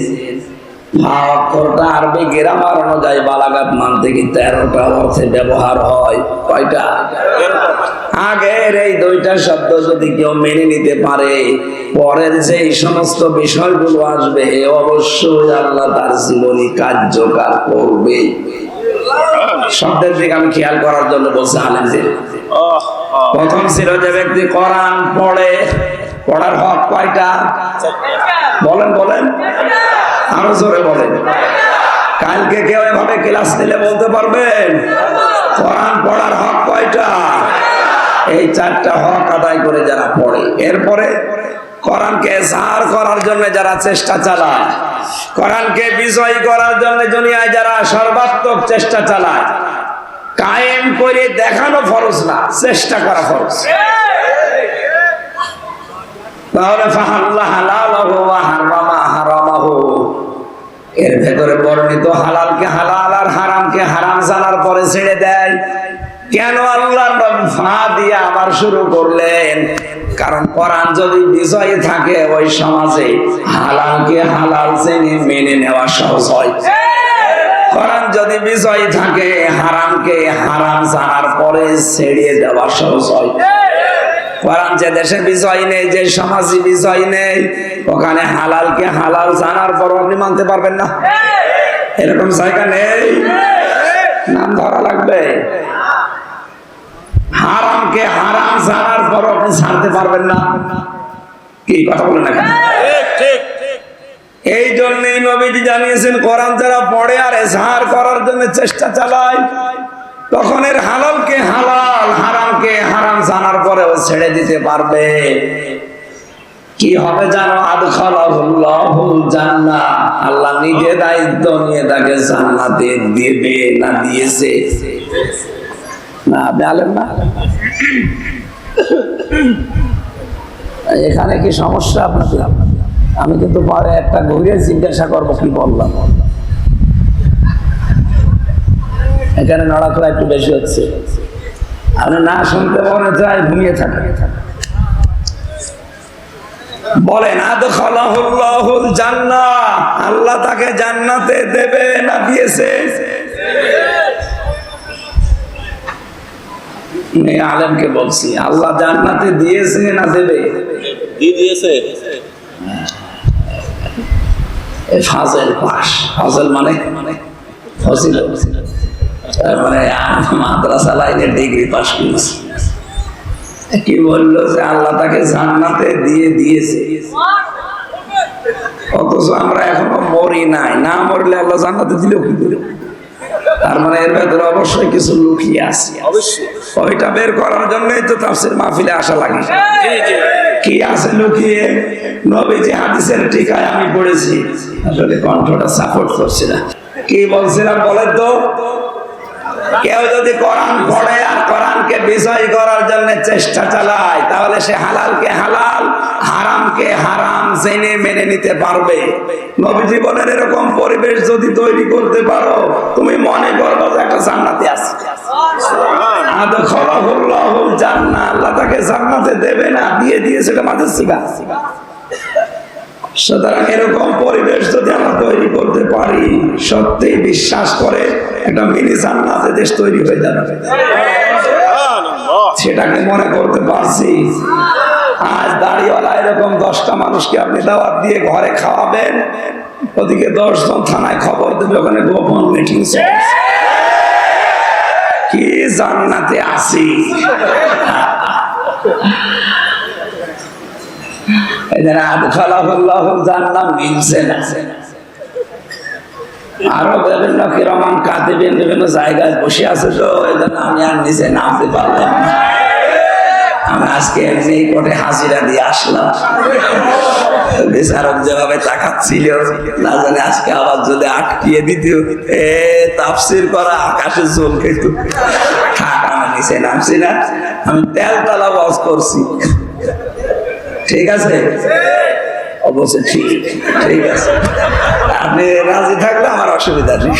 ফা অক্ষরটা আরবি গ্রামার অনুযায়ী বালাগাত মান থেকে 13টা অর্থে ব্যবহার হয়। কয়টা? আগের এই 2টা শব্দ যদি কেউ মেনে নিতে পারে, পরের যে সমস্ত বিষয়গুলো আসবে অবশ্যই আল্লাহ তার জীবনী কার্যকর করবে। শব্দের দিকে আমি খেয়াল করার জন্য বলছি আলেমদের। প্রথম ছিল যে ব্যক্তি কোরআন পড়ে, পড়ার হক কয়টা? বলেন বলেন, আরো জোরে বলেন। কালকে কেউ এভাবে ক্লাস নিলে বলতে পারবেন কোরআন পড়ার হক কয়টা? এই 4টা হক আদায় করে যারা পড়ে, এরপরে কোরআনকে জার করার জন্য যারা চেষ্টা চালায়, কোরআনকে বিজয়ী করার জন্য দুনিয়ায় যারা সর্বাত্মক চেষ্টা চালায়, কায়েম করে দেখানো ফরজ না, চেষ্টা করা ফরজ। তাহলে ফাহাল্লা হালালাহু ওয়া হারামা হারামাহু, এর ভেতরে বর্ণিত হালালকে হালাল আর হারামকে হারাম জানার পরে ছেড়ে দেয়। কেন আল্লাহর নবী ফা দিয়ে আবার শুরু করলেন? কারণ কোরআন যদি বিজয়ী থাকে ওই সমাজে হালালকে হালাল জেনে মেনে নেওয়া সহজ হয়। কোরআন যদি বিজয়ী থাকে হারামকে হারাম জানার পরে ছেড়ে দেওয়া সহজ হয়। কোরআন যে দেশে বিজয় নেই, যে সমাজে বিজয় নেই, ওখানে হালালকে হালাল জানার পর আপনি মানতে পারবেন না। এরকম জায়গা নেই, নাম ধরা লাগবে। হারামকে হারাম জানার পর আপনি ছাড়তে পারবেন না। কি কথা বলেন না? এই জন্যই নবীজি জানিয়েছেন কোরআন যারা পড়ে আর এজহার করার জন্য চেষ্টা চালায়, তখন এর হালালকে হালাল হারামকে হারাম জানার পরেও ছেড়ে দিতে পারবে। কি হবে জানো? আদখালাহুল্লাহুল জান্নাহ, আল্লাহ নিজে দায়িত্ব নিয়ে তাকে জান্নাতে দেবে না দিয়েছে না। আপনি আলেম না? এখানে কি সমস্যা আপনাদের? আমি কিন্তু পরে একটা ঘুরে জিজ্ঞাসা করবো কি বললাম। এখানে নড়াচড়া একটু বেশি হচ্ছে, আপনি না শুনতে মনে চায় ঘুমিয়ে থাকে। বলেন আদখালাহুল্লাহুল জান্নাহ, আল্লাহ তাকে জান্নাতে দেবে না দিয়েছে? আলেমকে বলছি, আল্লাহ জান্নাতে দিয়েছে না দেবে? দিয়েছে। ফাজেল পাস, ফাজেল মানে ফজিল, মানে মাদ্রাসা লাইনের ডিগ্রি পাস করেছে। কি বললো যে আল্লাহ তাকে জান্নাতে দিয়ে দিয়েছে, অথচ আমরা এখনো মরি নাই। না মরলে আল্লাহ জান্নাতে দিল কি করে? তার মানে এর ভেতরে অবশ্যই কিছু লুকিয়ে আছে। ওইটা বের করার জন্যই তো তাফসীর মাহফিলে আসা লাগে। কি আছে লুকিয়ে? নবীজি হাদিসের টিকায় আমি পড়েছি, আসলে কণ্ঠটা সাপোর্ট করছে না। কি বলছিলাম বলেন তো? কেউ যদি কোরআন পড়ে আর কোরআনকে বিজয় করার জন্য চেষ্টা চালায়, তাহলে সে হালালকে হালাল, হারামকে হারাম জেনে মেনে নিতে পারবে। নবী জীবনের এরকম পরিবেশ যদি তৈরি করতে পারো, তুমি মনে করবে যে একটা জান্নাতে আছি। আল্লাহ তাকে জান্নাতে দেবে না, দিয়ে দিয়েছে মাঝে সিগা। সুতরাং এরকম পরিবেশ যদি আমরা তৈরি করতে পারি, সত্যি বিশ্বাস করে একটা মিনি জান্নাতের দেশ তৈরি হয়ে যাবে। সেটাকে মনে করতে পারছি। আজ দাড়িওয়ালা এরকম 10টা মানুষকে আপনি দাওয়াত দিয়ে ঘরে খাওয়াবেন, ওদিকে 10 জন থানায় খবর দেবে, ওখানে গোপন মিটিং কি জান্নাতে আছি। আরো বিভিন্ন কিরমান কাতিবিন বিভিন্ন জায়গায় বসে আছে, তো এই জন্য আমি আর নিচে নামতে পারলাম না। আমি আজকে এমনি কোর্টে হাজিরা দিয়ে আসলাম। বিচারক যেভাবে তাকাচ্ছিল, না জানে আজকে আবার যদি আটকিয়ে দিত, তাফসির করা আকাশে জল খেত। থাক, আমি নিচে নামছি না, আমি তেলতলা ওয়াজ করছি। ঠিক আছে, অবশ্যই ঠিক আছে, আপনি রাজি থাকলে আমার অসুবিধা নেই।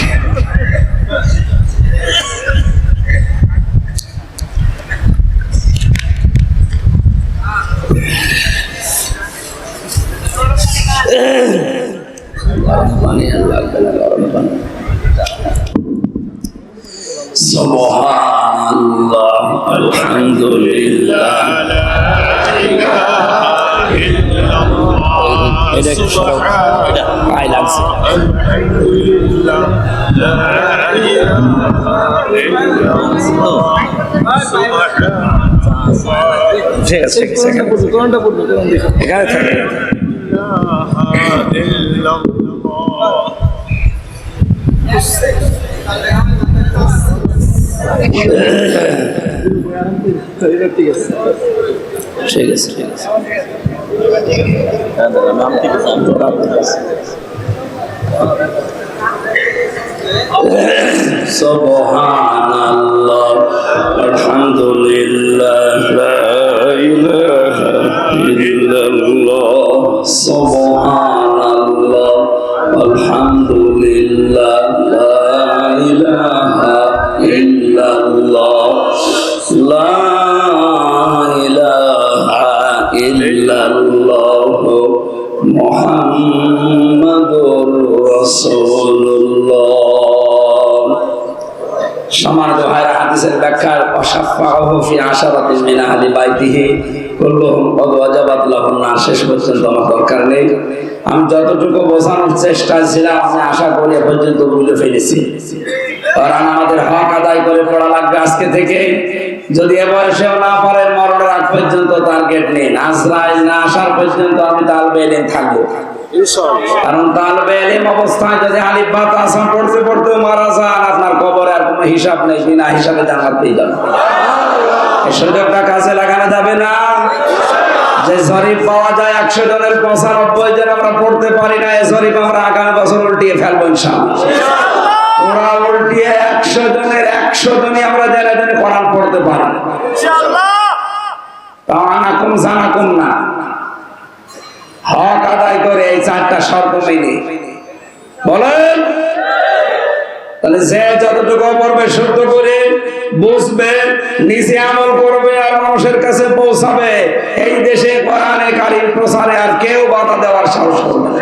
সুবহানাল্লাহ, আলহামদুলিল্লাহ, ঠিক আছে, এখানে থাকে। ঠিক আছে, ঠিক আছে, ঠিক আছে। সুবহানাল্লাহ, আলহামদুলিল্লাহ, লা ইলাহা ইল্লাল্লাহ। সুবহানাল্লাহ, আলহামদুলিল্লাহ, লা ইলাহা ইল্লাল্লাহ, লা ইলাহা ইল্লাল্লাহ, মুহাম্মাদুর রাসূলুল্লাহ। সম্মানিত ভাইরা, হাদিসের ব্যাখ্যার অসাফাহু ফি আশারাতিন মিন আহলি বাইতিহি কুল্লুহুম ক্বাদ ওয়াজাবাত লাহুম নার শেষ পর্যন্ত আমার দরকার নেই। আমি যতটুকু বোঝানোর চেষ্টা ছিলাম, আমি আশা করি এ পর্যন্ত বুঝে ফেলেছি। কারণ আমাদের হক আদায় করে পড়া লাগবে আজকে থেকে। যদি এ বয়সেও না পারেন, মরণের আগ পর্যন্ত টার্গেট নিন। আজরাইল না আসার পর্যন্ত আমি তালবে ইলম থাকবো, কারণ তালবে ইলম অবস্থায় যদি আলিফ বা তা আসাম পড়তে পড়তে মারা যান, আপনার কবরে আর কোনো হিসাব নেই, বিনা হিসাবে জান্নাত পেয়ে যাবেন। এই সুযোগটা কাজে লাগানো যাবে না। যে শরীফ পাওয়া যায় 100 জনের 95 জন আমরা পড়তে পারি না, এই শরীফ আমরা আগামী বছর উল্টিয়ে ফেলবো ইনশাআল্লাহ। ওরা উল্টিয়ে 100 জনের 100 জনই আমরা যারা জানে কোরআন পড়তে পারি ইনশাআল্লাহ। তাও আনাকুম জানাকুম না, হক আদায় করে এই 4টা শর্ত মেনে বলেন। তাহলে যে যতটুকু পড়বে শুদ্ধ করে বুঝবে, নিজে আমল করবে আর মানুষের কাছে পৌঁছাবে, এই দেশে কোরআনে কারিম প্রচারে আর কেউ বাধা দেওয়ার সাহস করবে না।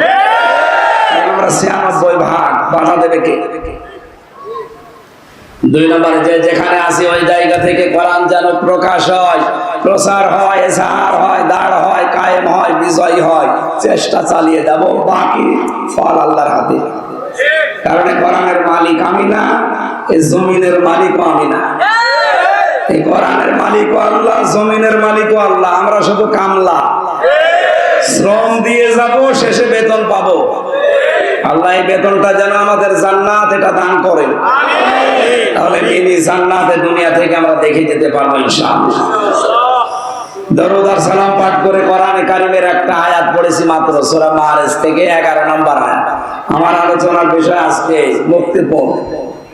আমরা 96 ভাগ, বাধা দেবে কে? 2 নম্বরে যে যেখানে আসি ওই জায়গা থেকে কোরআন যেন প্রকাশ হয়, প্রচার হয়, এজাহার হয়, দাঁড় হয়, কায়েম হয়, বিজয় হয়। চেষ্টা চালিয়ে যাব, বাকি ফল আল্লাহর হাতে। কারণ কোরআনের মালিক আমি না, এই জমিনের মালিকও আমি না। এই কোরআনের মালিকও আল্লাহ, জমিনের মালিকও আল্লাহ। আমরা শুধু কামলা, শ্রম দিয়ে যাব, শেষে বেতন পাবো। আল্লাহ এই বেতনটা যেন আমাদের জান্নাত এটা দান করেন, তাহলে মিনি জান্নাতে দুনিয়া থেকে আমরা দেখে যেতে পারবো ইনশাআল্লাহ। দরুদ আর সালাম পাঠ করে কোরআনে কারিমের একটা আয়াত পড়েছি মাত্র, সূরা মাআরিজ থেকে 11 নম্বর আয়াত। আমার আলোচনার বিষয় আজকে মুক্তিপণ।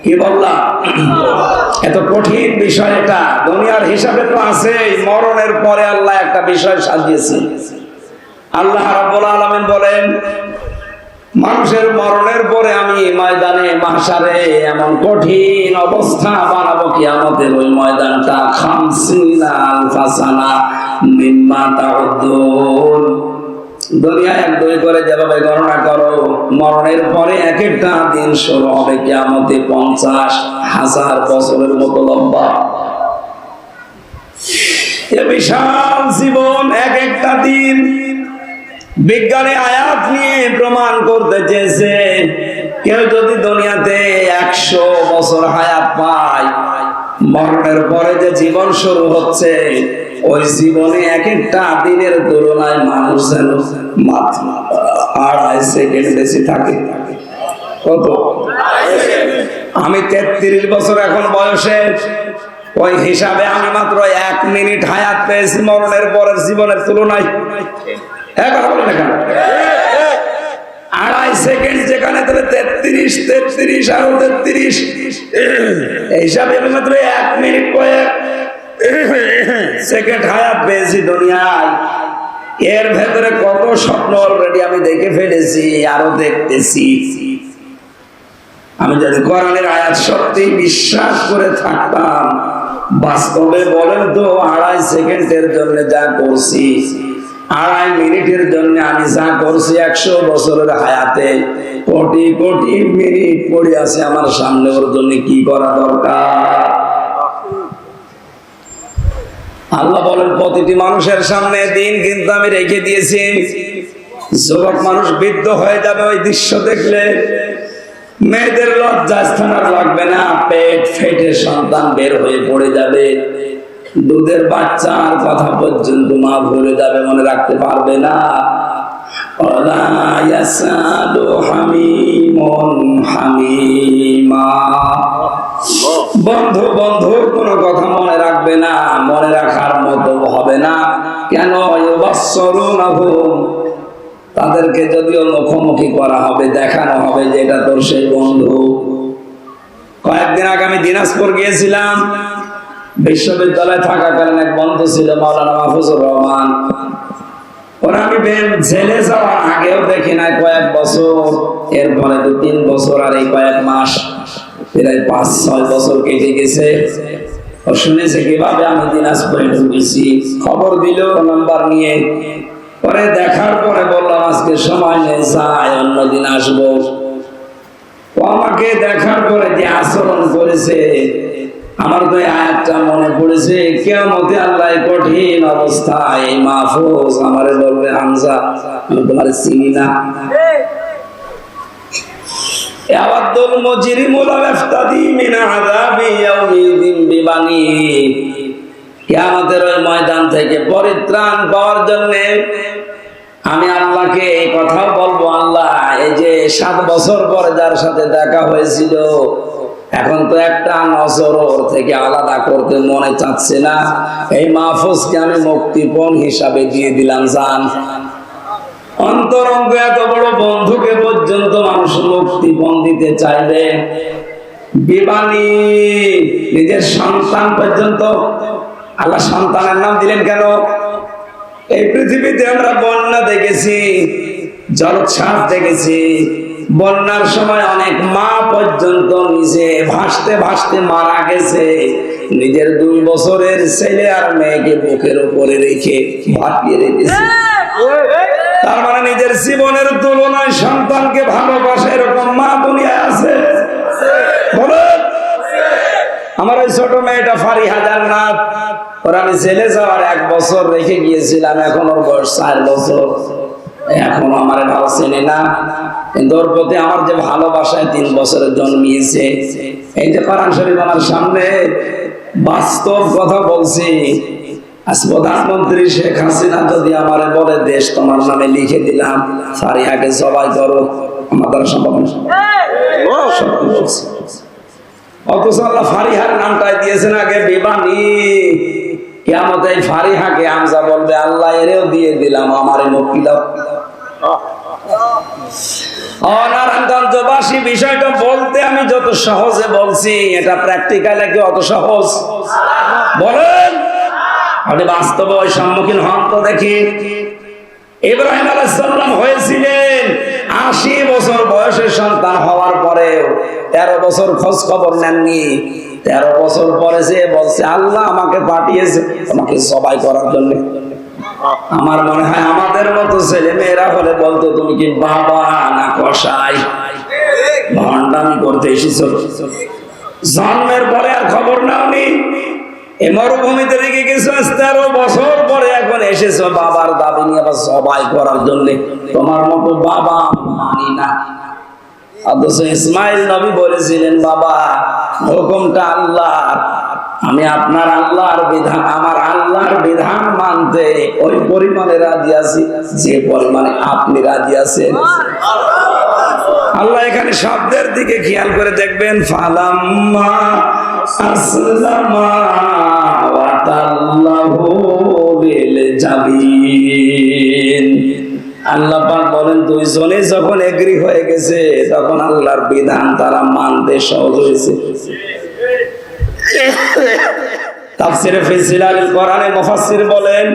কি বললাম? এত কঠিন বিষয় এটা। দুনিয়ার হিসাবে তো আছে, মরণের পরে আল্লাহ একটা বিষয় সাজিয়েছে। আল্লাহ রাব্বুল আলামিন বলেন, মানুষের মরণের পরে আমি ময়দানে মাহশারে এমন কঠিন অবস্থা বানাবো, কিয়ামতের ওই ময়দানটা 50 আলফা সানা মিম্মা তাউদ্দুন। দুনিয়া 1-2 করে যেভাবে গণনা করো, মরণের পরে এক একটা দিন শুরু হবে কিয়ামতে 50,000 বছরের মতো লম্বা। এ বিশাল জীবন, এক একটা দিন। বিজ্ঞানী আয়াত নিয়ে প্রমাণ করতে চেয়েছে, কেউ যদি দুনিয়াতে 100 বছর হায়াত পায়, মরণের পরে যে জীবন শুরু হচ্ছে, ওই জীবনে এক একটা দিনের তুলনায় মানুষ যেন মাত্র 2.5 সেকেন্ড বেশি থাকে। কত? আমি 33 বছর এখন বয়সে, ওই হিসাবে আমি মাত্র 1 মিনিট হায়াত পেয়েছি মরণের পরের জীবনের তুলনায়। কথা বলেন না কেন? 2.5 সেকেন্ড যেখানে, তাহলে 33 আর 33 এই হিসাবে আমি মাত্র 1 মিনিট কয়েক সেকেন্ড হায়াত পেয়েছি দুনিয়ায়। এর ভেতরে কত স্বপ্ন অলরেডি আমি দেখে ফেলেছি, আরো দেখতেছি। আমি যদি কোরআনের আয়াত সত্যি বিশ্বাস করে থাকতাম, বাস্তবে বলেন তো 2.5 সেকেন্ডের জন্য যা করছি, 2.5 মিনিটের জন্য আমি যা করছি, 100 বছরের হায়াতে কোটি কোটি মিনিট পড়ে আছে আমার সামনে, ওর জন্য কি করা দরকার? আল্লাহ বলেন, প্রতিটি মানুষের সামনে দিন কিন্তু আমি রেখে দিয়েছি। যুবক মানুষ বৃদ্ধ হয়ে যাবে ওই দৃশ্য দেখলে, মেয়েদের লজ্জাস্থান আর লাগবে না, পেট ফেটে সন্তান বের হয়ে পড়ে যাবে, দুধের বাচ্চার কথা পর্যন্ত মা ভুলে যাবে, মনে রাখতে পারবে না। বন্ধু বন্ধুর কোন কথা মনে রাখবে না, মনে রাখার মতো হবে না। কেন? তাদেরকে যদিও মুখোমুখি করা হবে, দেখানো হবে যে এটা তোর সেই বন্ধু। কয়েকদিন আগে আমি দিনাজপুর গিয়েছিলাম, বিশ্ববিদ্যালয়ে থাকাকালীন এক বন্ধু ছিল মাওলানা মাহফুজুর রহমান। ওরা আমি জেলে যাওয়ার আগেও দেখি নাই কয়েক বছর, এরপরে 2-3 বছর, আর এই কয়েক মাস, প্রায় 5-6 বছর কেটে গেছে। ও শুনেছে কিভাবে আমি দিনাজপুরে ঢুকেছি, খবর দিল নাম্বার নিয়ে। পরে দেখার পরে বললাম আজকে সময় নেই, যাই অন্যদিন আসবো। ও আমাকে দেখার পরে যে আচরণ করেছে, আমার তো আয়াতটা মনে পড়েছে, কিয়ামতে আল্লাহ কঠিন অবস্থায় এই মাহফুজ আমারে বলবে, হামজা আমি তোমার চিনি না। ইয়াওয়াদুল মুজরিমু লাউ ইফতাদি মিন আযাবি ইয়াউমিদিন বিবানি। কিয়ামতের ওই ময়দান থেকে পরিত্রাণ পাওয়ার জন্য আমি আল্লাহকে এই কথা বলবো, আল্লাহ এই যে 7 বছর পরে যার সাথে দেখা হয়েছিল, এখন তো একটা নজর ওর থেকে আলাদা করতে মনে চাচ্ছে না, এই মাহফুজকে আমি মুক্তিপণ হিসাবে দিয়ে দিলাম। জান অন্তরঙ্গ এত বড় বন্ধুকে পর্যন্ত মানুষ মুক্তিপণ দিতে চাইবে, বিবানী নিজের সন্তান পর্যন্ত। আল্লাহ সন্তানের নাম দিলেন কেন? এই পৃথিবীতে আমরা বন্যা দেখেছি, জলোচ্ছ্বাস দেখেছি, বন্যার সময় অনেক মা পর্যন্ত নিজে ভাসতে ভাসতে মারা গেছে, নিজের 2 বছরের ছেলে আর মেয়েকে বুকের উপরে রেখে ভাসিয়ে রেখেছে। তার মানে নিজের জীবনের তুলনায় সন্তানকে ভালোবাসে এরকম মা দুনিয়ায় আছে? বলেন। আমার ওই ছোট মেয়েটা ফারিহা জান্নাত, ওর আমি ছেলে যাওয়ার 1 বছর রেখে গিয়েছিলাম, এখন ওর বয়স 4 বছর, এখনো আমার ভালো চেনে না, কিন্তু ওর প্রতি আমার যে ভালোবাসায় 3 বছরের জন্মিয়েছে। এই যে কোরআন শরীফ আমার সামনে, বাস্তব কথা বলছি। আজ প্রধানমন্ত্রী শেখ হাসিনা যদি আমারে বলে দেশ তোমার নামে লিখে দিলাম, ফারিহাকে জবাই করো, আমার দ্বারা সম্ভব না। অথচ আল্লাহ ফারিহার নামটাই দিয়েছেন আগে বিবানী। কিয়ামতে এই ফারিহাকে হামজা বলবে, আল্লাহ এরেও দিয়ে দিলাম, আমারে মুক্তি দাও। নারায়ণগঞ্জবাসী, বিষয়টা বলতে আমি যত সহজে বলছি, এটা প্র্যাকটিক্যালে কি অত সহজ? বলেন, আপনি বাস্তবে ওই সম্মুখীন হন তো দেখি। ইব্রাহিম আলাইহিস সালাম হয়েছিলেন 80 বছর বয়সের সন্তান হওয়ার পরেও 13 বছর খোঁজ খবর নেননি। 13 বছর পরে সে বলছে, আল্লাহ আমাকে পাঠিয়েছে আমাকে জবাই করার জন্য। আমার মনে হয় আমাদের মতো ছেলে মেয়েরা হলে বলতো, তুমি কি বাবা না কসাই, ভণ্ডামি করতে এসেছো? জন্মের পরে আর খবর নাওনি, এই মরুভূমিতে রেখে গেছো 13 বছর পরে এখন এসেছো বাবার দাবি নিয়ে আবার জবাই করার জন্য। তোমার মতো বাবা মানি না। অথচ ইসমাইল নবী বলেছিলেন, বাবা হুকুমটা আল্লাহর, আমি আপনার আল্লাহর বিধান, আমার আল্লাহর বিধান মানতে ওই পরিমাণে রাজি আছি যে পরিমাণে আপনি রাজি আছেন। আল্লাহ এখানে শব্দের দিকে খেয়াল করে দেখবেন, ফালাম্মা আসলামা ওয়া তাল্লাহু লিল জাবিন। আল্লাহ পাক বলেন, দুইজনে যখন এগ্রি হয়ে গেছে তখন আল্লাহর বিধান তারা মানতে সহজ হয়েছে। তাফসীরে ফি জিলালিল কোরআনে মুফাসসির বলেন,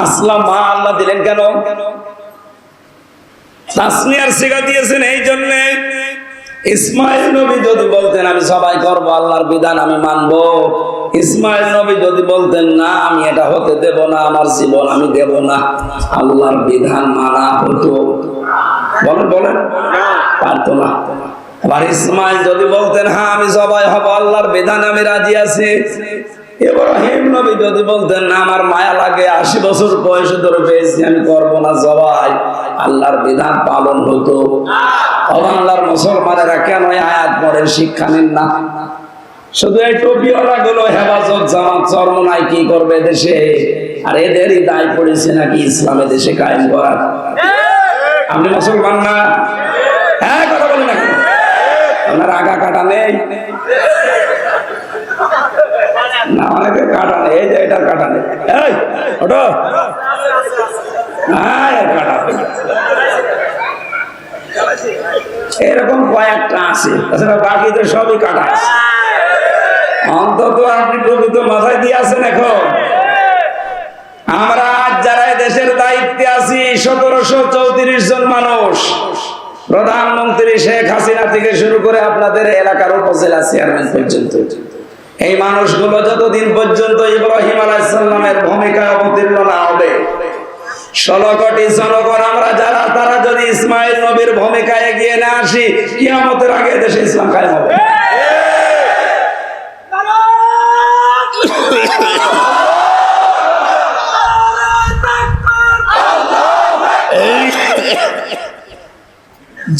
আসলামা আল্লাহ দিলেন কেন? তাসনিয়ার সিগা দিয়েছেন এই জন্য, ইসমাইল নবী যদি বলতেন আমি সবাই করব, আল্লাহর বিধান আমি মানব, ইসমাইল নবী যদি বলতেন না আমি এটা হতে দেব না, আমার জীবন আমি দেব না, আল্লাহর বিধান মানা হতো? বলেন বলেন, পারতো না। আবার ইসমাইল যদি বলতেন হ্যাঁ আমি সবাই হব, আল্লাহর বিধান আমি রাজি আছি, ইব্রাহিম নবী যদি বলতেন না আমার মায়া লাগে, 80 বছর বয়সে ধরে পেয়েছি আমি করব না জবাই, আল্লাহর বিধান পালন হতো। আল্লাহর মুসলমানেরা কেন আয়াত পড়েন, শিক্ষা নেন না? শুধু এই টুপিওয়ালা গুলো হেফাজত জামাত চরমনাই কি করবে দেশে, আর এদেরই দায় পড়েছে নাকি ইসলামে দেশে কায়েম করার। আপনি মুসলমান না? হ্যাঁ কথা বলেন না, আপনার আগা কাটা নেই না? অনেকে কাটা নেই, এই যে এটা কাটা নেই, এই ওটো কাটা, এরকম কয়েকটা আছে, তাছাড়া বাকিদের সবই কাটা আছে। অন্তত আপনি প্রকৃত মাথায় দিয়ে আছেন। এখন আমরা আজ যারা দেশের দায়িত্বে আছি 1734 জন মানুষ, প্রধানমন্ত্রী শেখ হাসিনা থেকে শুরু করে আপনাদের এলাকার উপজেলা চেয়ারম্যান পর্যন্ত, এই মানুষগুলো যতদিন পর্যন্ত ইব্রাহিম আলাইহিস সালামের ভূমিকা অবতীর্ণ না হবে, 16 কোটি জনগণ আমরা যারা, তারা যদি ইসমাইল নবীর ভূমিকায় এগিয়ে না আসি, কিয়ামতের আগে দেশে ইসলাম কায়েম হবে।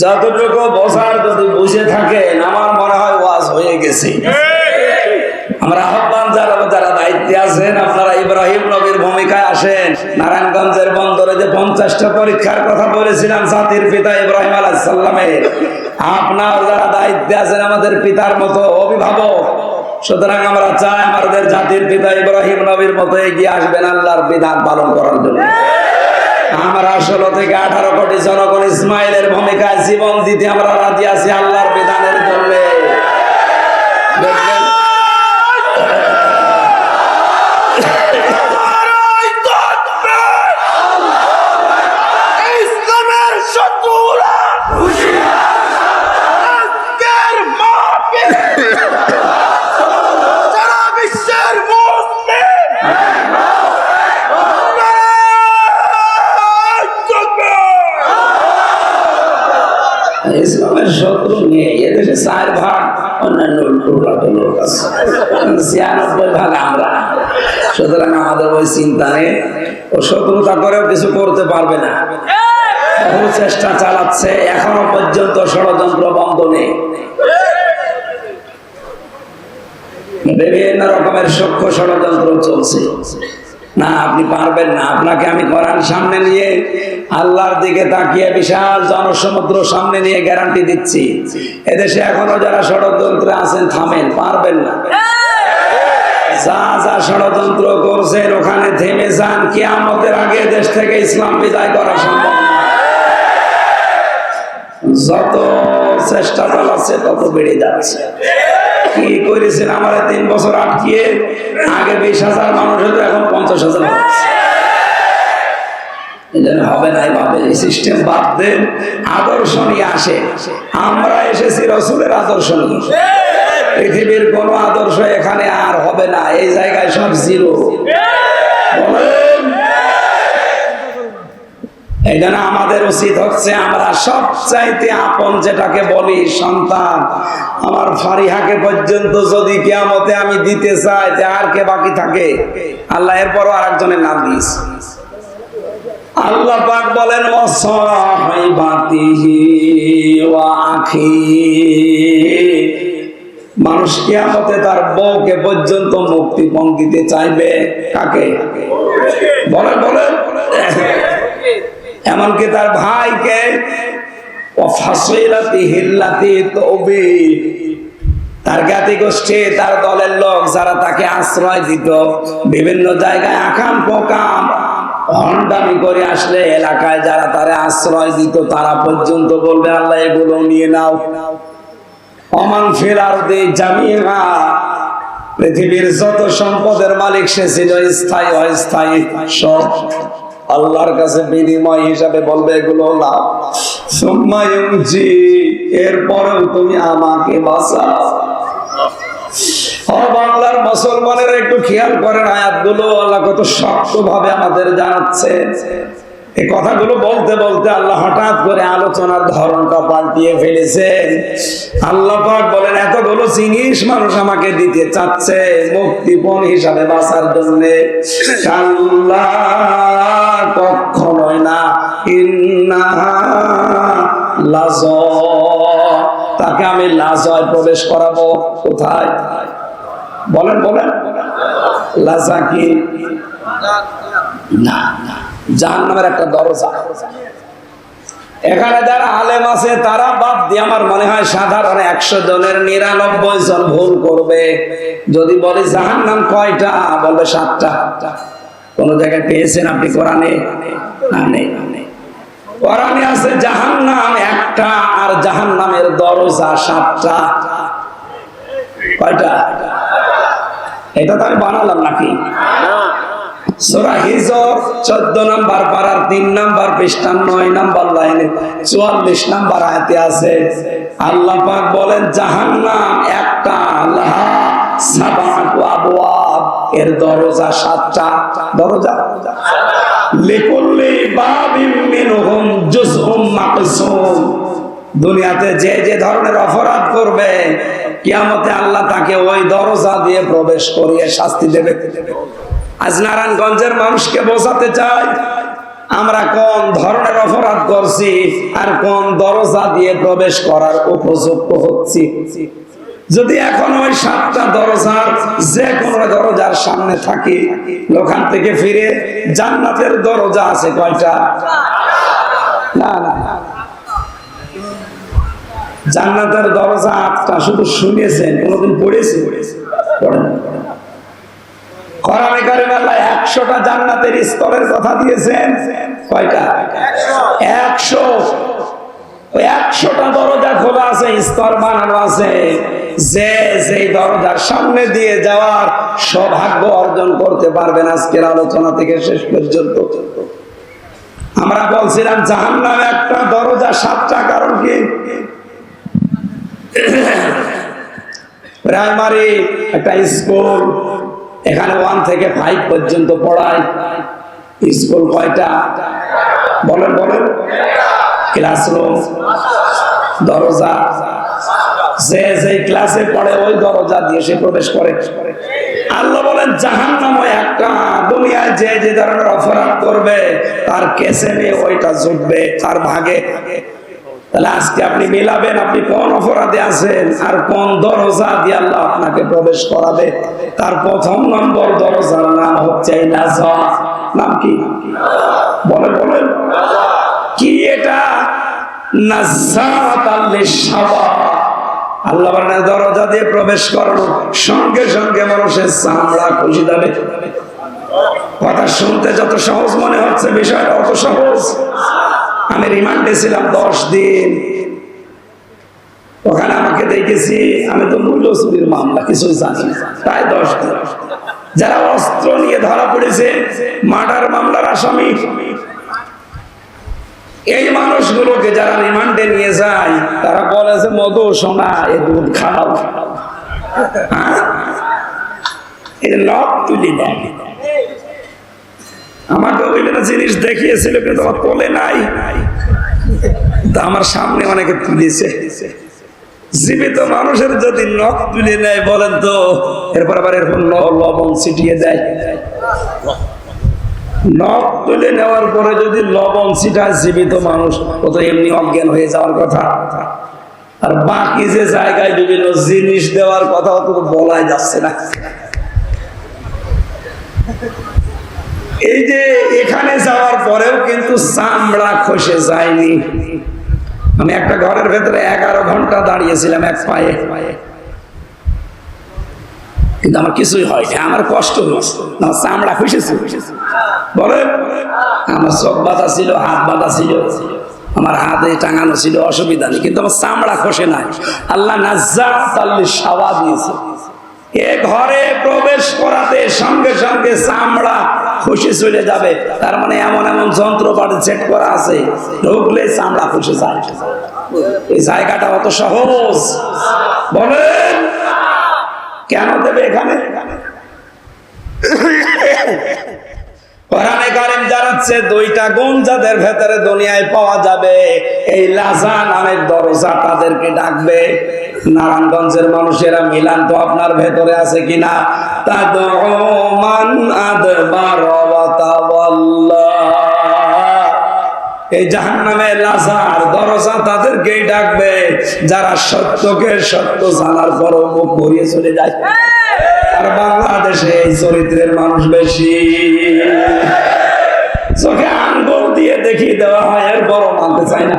যতটুকু বসার যদি বুঝে থাকেন, আমার মনে হয় ওয়াজ হয়ে গেছে। আমরা আহ্বান জানাবো যারা দায়িত্বে আছেন, আপনারা ইব্রাহিম নবীর ভূমিকায় আসেন। নারায়ণগঞ্জের বন্দরে যে 50টা পরীক্ষার কথা বলেছিলাম জাতির পিতা ইব্রাহিম আলাইহিস সালামের, আপনারা যারা দায়িত্বে আছেন আমাদের পিতার মতো অভিভাবক, সুতরাং আমরা চাই আমাদের জাতির পিতা ইব্রাহিম নবীর মতো এগিয়ে আসবেন আল্লাহর বিধান পালন করার জন্য। আমরা 16 থেকে 18 কোটি জনগণ ইসমাইলের ভূমিকায় জীবন দিতে আমরা রাজি আছি আল্লাহর বিধানের জন্য। দেখবেন ইসলামের শত্রু নিয়ে এদেশে 4 ভাগ অন্যান্য লোক আছে, 96 ভাগ আমরা। সুতরাং আমাদের ওই চিন্তা নেই, ও শত্রুতা করেও কিছু করতে পারবে না। বহু চেষ্টা চালাচ্ছে, এখনো পর্যন্ত ষড়যন্ত্র বন্ধ নেই। বিভিন্ন রকমের সূক্ষ্ম ষড়যন্ত্র চলছে। না আপনি পারবেন না, আপনাকে আমি কোরআন সামনে নিয়ে আল্লাহর দিকে তাকিয়ে বিশাল জনসমুদ্র সামনে নিয়ে গ্যারান্টি দিচ্ছি, এদেশে এখনো যারা ষড়যন্ত্রে আছেন থামেন, পারবেন না। যা যা ষড়যন্ত্র করছেন ওখানে থেমে যান, কিয়ামতের আগে দেশ থেকে ইসলাম বিদায় করা সম্ভব না। যত চেষ্টা চালাচ্ছে তত বেড়ে যাচ্ছে। কি করেছেন আমার 3 বছর আটকিয়ে, আগে 20,000 মানুষ হতো, এখন 50,000 হবে না। ভাবে এই সিস্টেম বাদ দেন, আদর্শ নিয়ে আসে। আমরা এসেছি রসুলের আদর্শ নিয়ে। পৃথিবীর কোন আদর্শ এখানে আর হবে না, এই জায়গায় সব জিরো। এই জন্য আমাদের উচিত হচ্ছে আমরা সবচাইতে আপন যেটাকে বলি সন্তান, আমার ফারিহাকে পর্যন্ত যদি কিয়ামতে আমি দিতে চাই, আর কে বাকি থাকে? আল্লাহ এরপরও আরেকজনের নাম দিয়েছে। আল্লাহ পাক বলেন ওয়াসাহিবাতিহি ওয়া আখি, মানুষ কিয়ামতে তার বউকে পর্যন্ত মুক্তিপণ দিতে চাইবে। কাকে বলেন বলেন? এমনকি তার ভাইকে, তার জ্ঞাতি গোষ্ঠী, তার দলের লোক যারা তাকে আশ্রয় দিত, বিভিন্ন জায়গায় আকাম পোকাম হন্ডামি করে আসলে এলাকায় যারা তারা আশ্রয় দিত, তারা পর্যন্ত বলবে আল্লাহ এগুলো নিয়ে নাও। অমান ফিল আরদি জামিআ, পৃথিবীর যত সম্পদের মালিক সে ছিল, স্থায়ী অস্থায়ী সব আল্লাহর কাছে বিনিময় হিসাবে বলবে এগুলো নাও। সুম্মা ইউনজি, এরপরেও তুমি আমাকে বাঁচাও। বাংলার মুসলমানের একটু খেয়াল করেন আয়াতগুলো, আল্লাহ কত শক্ত ভাবে আমাদের জানাচ্ছে। এই কথাগুলো বলতে বলতে আল্লাহ হঠাৎ করে আলোচনার ধরনটা পাল্টিয়ে ফেলেছেন। আল্লাহ পাক বলেন এতগুলো জিনিস মানুষ আমাকে দিতে চাচ্ছে মুক্তিপণ হিসাবে বাঁচার জন্য। আল্লাহ কখনোই না, ইন্নাহা লাযা, তাকে আমি লাজায় প্রবেশ করাবো। কোথায় বলেন বলেন? লাজা কি? না, জাহান্নামের একটা দরজা। এখানে যারা আলেম আছে তারা বাদ দিয়ে আমার মনে হয় সাধারণ 100 জনের 99 জন ভুল করবে। যদি বলি জাহান্নাম কয়টা, বলবে 7টা। কোন জায়গায় পেয়েছেন আপনি কোরআনে? নেই। কোরআনে আছে জাহান্নাম একটা, আর জাহান্নামের দরজা 7টা। কয়টা? এটা তো আমি বানালাম নাকি? সূরা হিজর 14 নম্বর পারার 3 নম্বর পৃষ্ঠা 9 নম্বর লাইনে 44 নম্বর আয়াতে আছে। আল্লাহ পাক বলেন জাহান্নাম একটা, লাহা সাবাতু আবওয়াব, এর দরজা 7টা। দরজা লিকুল্লি বাবিম মিনহুম জুজউম মাকসুম। দুনিয়াতে যে যে ধরনের অপরাধ করবে, কিয়ামতে আল্লাহ তাকে ওই দরজা দিয়ে প্রবেশ করিয়ে শাস্তি দেবে। আজ নারায়ণগঞ্জের মানুষকে বোঝাতে চাই আমরা কোন ধরনের অপরাধ করছি আর কোন দরজা দিয়ে প্রবেশ করার উপযুক্ত হচ্ছি। যদি এখন ওই 7টা দরজার যে কোনো দরজার সামনে থাকি, ওখান থেকে ফিরে জান্নাতের দরজা আছে কয়টা? না, জান্নাতের দরজা 8টা। শুধু শুনেছেন, কোনদিন পড়েছি? পড়েন। কোরআনে কারিমে আল্লাহ 100টা জান্নাতের স্তরের কথা দিয়েছেন। কয়টা? 100। ওই 100টা দরজা খোলা আছে, স্তর বানানো আছে। যে দরজার সামনে দিয়ে যাওয়ার সৌভাগ্য অর্জন করতে পারবেন আজকের আলোচনা থেকে শেষ পর্যন্ত। আমরা বলছিলাম জাহান্নামে একটা দরজা 7টা। কারণ কি? প্রাইমারি একটা স্কুল, এখানে 1 থেকে 5 পর্যন্ত পড়ায়। স্কুল কয়টা? বলেন বলেন? ক্লাসরুম, দরজা, যে ক্লাসে পড়ে ওই দরজা দিয়ে সে প্রবেশ করে। আল্লাহ বলেন জাহান্নাম একটা। দুনিয়ায় যে যে ধরনের অপরাধ করবে তার কেসে নিয়ে ওইটা জুটবে তার ভাগে। তাহলে আজকে আপনি মিলাবেন আপনি কোন অপরাধে আছেন আর কোন দরজা দিয়ে আল্লাহ আপনাকে প্রবেশ করাবে। তার 1 নম্বর দরজার নাম হচ্ছে লাজা। নাম কি? বলেন বলেন? কি এটা? নাযাতাল লিশাবা। আল্লাহ বলেন দরজা দিয়ে প্রবেশ করানোর সঙ্গে সঙ্গে মানুষের চামড়া খুশি যাবে। কথা শুনতে যত সহজ মনে হচ্ছে, বিষয়টা অত সহজ। আমি রিমান্ডে ছিলাম 10 দিন। ওখানে আমাকে দেখেছি, আমি তো মূল্য চুরির মামলা কিছুই জানি না, প্রায় 10 দিন। যারা অস্ত্র নিয়ে ধরা পড়েছে, মার্ডার মামলার আসামি, এই মানুষগুলোকে যারা রিমান্ডে নিয়ে যায়, তারা বলেছে মধু সোনা এ দুধ খাও, এই নখ তুলি দেয়। আমাকে ওইগুলো জিনিস দেখিয়েছিল, কিন্তু আমার তোলে নাই। আমার সামনে অনেকে তুলেছে। জীবিত মানুষের যদি নখ তুলে নেয় বলেন তো, এরপর আবার এরকম লবণ ছিটিয়ে দেয়। নখ তুলে নেওয়ার পরে যদি লবণ ছিটায় জীবিত মানুষ, ও তো এমনি অজ্ঞান হয়ে যাওয়ার কথা। আর বাকি যে জায়গায় বিভিন্ন জিনিস দেওয়ার কথা, তো বলাই যাচ্ছে না। এই যে এখানে যাওয়ার পরেও কিন্তু চামড়া খসে যায়নি। আমি একটা ঘরের ভেতরে 11 ঘন্টা দাঁড়িয়েছিলাম এক পায়ে, কিন্তু আমার কিছুই হয়নি। আমার কষ্ট হয়েছে, আমার চামড়া খসেছে। বলে আমার চোখ বাঁধা ছিল, হাত বাঁধা ছিল, আমার হাতে টাঙানো ছিল, অসুবিধা নেই, কিন্তু আমার চামড়া খসে নাই। আল্লাহ নাজ্জাত আল-শাওয়া দিয়েছে। এ ঘরে প্রবেশ করাতে সঙ্গে সঙ্গে চামড়া খসে চলে যাবে, তার মানে এমন এমন যন্ত্রপাতি সেট করা আছে, ঢুকলে চামড়া খসে যায়। এই জায়গাটা অত সহজ? বলেন কেন দেবে এখানে? কোরআনে কারীম জানাচ্ছে 2টা গুণ যাদের ভেতরে দুনিয়ায় পাওয়া যাবে, এই লাজা নামের দরজা তাদেরকে ডাকবে। নারায়ণগঞ্জের মানুষেরা মিলান তো আপনার ভেতরে আছে কিনা? তাদউমান আদবার ওয়া তাওয়াল্লা। এই জাহান্নামের লাজার দরজা তাদেরকেই ডাকবে যারা সত্যকে সত্য জানার পরও মুখ ঘুরিয়ে চলে যায়। আর বাংলাদেশে এই চরিত্রের মানুষ বেশি। চোখে আঙ্গুল দিয়ে দেখিয়ে দেওয়া হয়, এর বড় মানতে চাই না।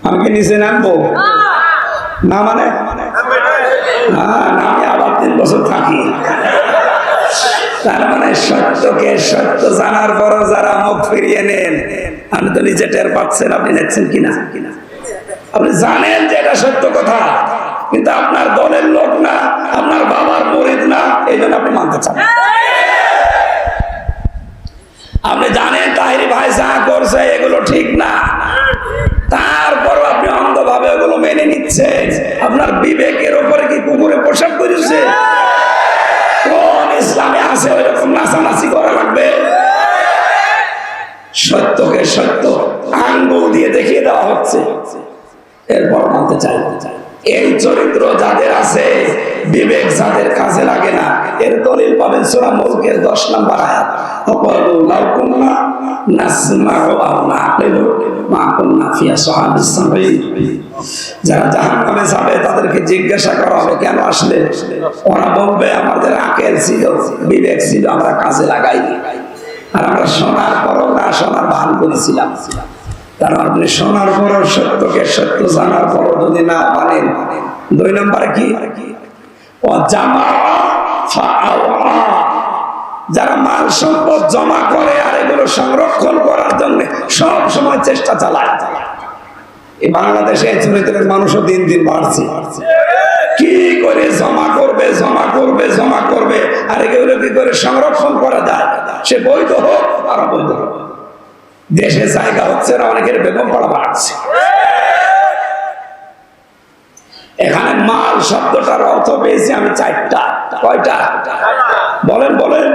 আমাকে নিচে নামবো না, মানে আমি আবার 3 বছর থাকি। তার মানে সত্যকে সত্য জানার পরও যারা মুখ ফিরিয়ে নেন, আপনি তো নিজে টের পাচ্ছেন, আপনি দেখছেন কিনা? আপনি জানেন যে এটা সত্য কথা, কিন্তু আপনার দলের লোক না, আপনার বাবার মুরিদ না, এই জন্য আপনি মানতে চান। আপনি জানেন তাহিরি ভাই যা করছে এগুলো ঠিক না, তারপর আপনি অন্ধভাবে এগুলো মেনে নিচ্ছেন। আপনার বিবেকের উপরে কি কুকুরে পোশাক করেছে? কোন ইসলামে আছে ওইরকম নাচানাচি করা লাগবে? সত্যকে সত্য আঙ্গুল দিয়ে দেখিয়ে দেওয়া হচ্ছে, এরপর মানতে চাই। এই চরিত্র যাদের আছে, বিবেক যাদের কাজে লাগে না, এর দলিল পাবেন সূরা মুলকের 10 নম্বর আয়াত। ওয়াকালু লাউ কুন্না নাসমাউ আও নাকিলু মা কুন্না ফি আসহাবিস সাঈদ। যারা জাহান্নামে যাবে তাদেরকে জিজ্ঞাসা করা হবে কেন আসলে? ওরা বলবে আমাদের আকল ছিল, বিবেক ছিল, আমরা কাজে লাগাইনি। আর আমরা শোনার পরও না শোনার ভান করেছিলাম। কারণ আপনি শোনার পরও সত্যকে সত্য জানার পরও যদি না মানেন, 2 নম্বরে কি? যারা মাল সম্পদ জমা করে আর এগুলো সংরক্ষণ করার জন্য সব সময় চেষ্টা চালায়। এই বাংলাদেশে চরিত্রের মানুষও দিন দিন বাড়ছে। কি করে জমা করবে, জমা করবে, জমা করবে, আর এগুলো কি করে সংরক্ষণ করা যায়, সে বৈধ হোক আর অবৈধ হোক। দেশে জায়গা হচ্ছে না, অনেকের বেগম পড়া বাড়ছে। এখানে মাল শব্দটার অর্থ পেয়েছি আমি 4টা। কয়টা? বলেন বলেন।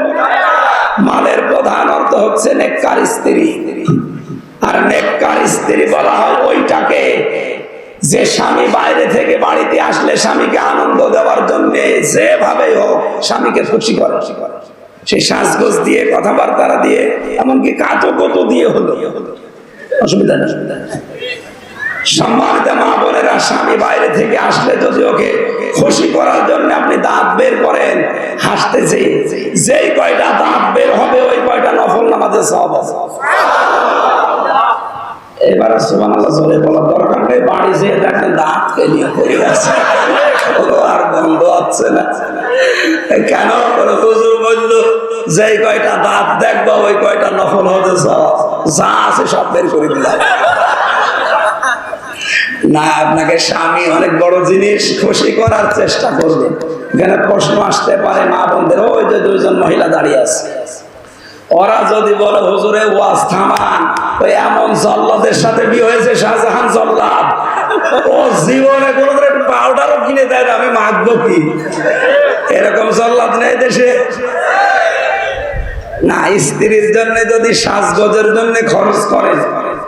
মালের প্রধান অর্থ হচ্ছে নেককার স্ত্রী। আর নেককার স্ত্রী বলা হয় ওইটাকে যে স্বামী বাইরে থেকে বাড়িতে আসলে স্বামীকে আনন্দ দেওয়ার জন্য যেভাবেই হোক স্বামীকে খুশি করে, সেই সাজগোজ দিয়ে, কথাবার্তা দিয়ে, এমনকি কাজকত দিয়ে হলো, অসুবিধা নেই। সম্মানিত মা বোনেরা, স্বামী বাইরে থেকে আসলে যদি ওকে খুশি করার জন্য আপনি দাঁত বের করেন হাসতেছে, যেই কয়টা দাঁত বের হবে ওই কয়টা নফল নামাজের সওয়াব আছে। এবারে সুবহানাল্লাহ জোরে বলার দরকার নেই, বাড়ি যেয়ে দেখেন দাঁত কেলিয়ে পড়ে আছে, আর বন্ধ হচ্ছে না। কেন? হুজুর বলল যেই কয়টা দাঁত দেখবো ওই কয়টা নফল হতে সওয়াব, যা আছে সব বের করে দিলাম। না, আপনাকে স্বামী অনেক বড় জিনিস, খুশি করার চেষ্টা করবেন। এখানে প্রশ্ন আসতে পারে মা বোনদের, ওই যে দুইজন মহিলা দাঁড়িয়ে আছে, ওরা যদি বলে হুজুরে ওয়াজ থামান, ওই এমন জল্লাদের সাথে বিয়ে হয়েছে শাহজাহান জল্লাদ, ও জীবনে কোনোদিন একটু পাউডারও কিনে দেয় না, আমি মাখবো কি? এরকম জল্লাদ নেই দেশে। না, স্ত্রীর জন্য যদি সাজগোজের জন্য খরচ করেন,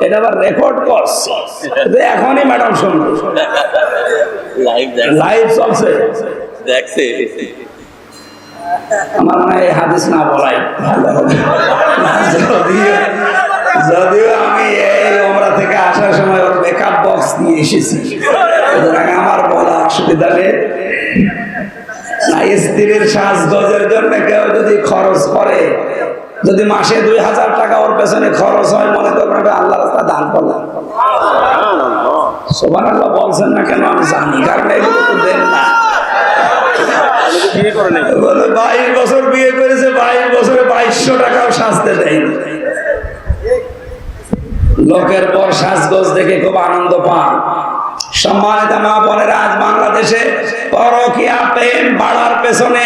এটা আবার রেকর্ড করছে, এখনই ম্যাডাম শুনবে, লাইভ চলছে, দেখছে। আমার মনে হয় হাদিস না বলাই ভালো হবে। যদিও আমি এই ওমরা থেকে আসার সময় ওর মেকআপ বক্স নিয়ে এসেছি, আমার বলা অসুবিধা নেই। স্ত্রীর সাজগোজের জন্য কেউ যদি খরচ করে, যদি মাসে 2000 টাকা ওর পেছনে খরচ হয়, মনে করবেন আল্লাহ রাস্তায় দান করলাম। সুবহানাল্লাহ বলছেন না কেন আমি জানি, কারণ এগুলো তো দেন না। 22 বছর বিয়ে করেছে, 22 বছরে 2200 টাকাও সাজতে দেয়নি। লোকের পর সাজগোজ দেখে খুব আনন্দ পান। সম্মানিত মা বোনেরা, আজ বাংলাদেশে পরকীয়া প্রেম বাড়ার পেছনে,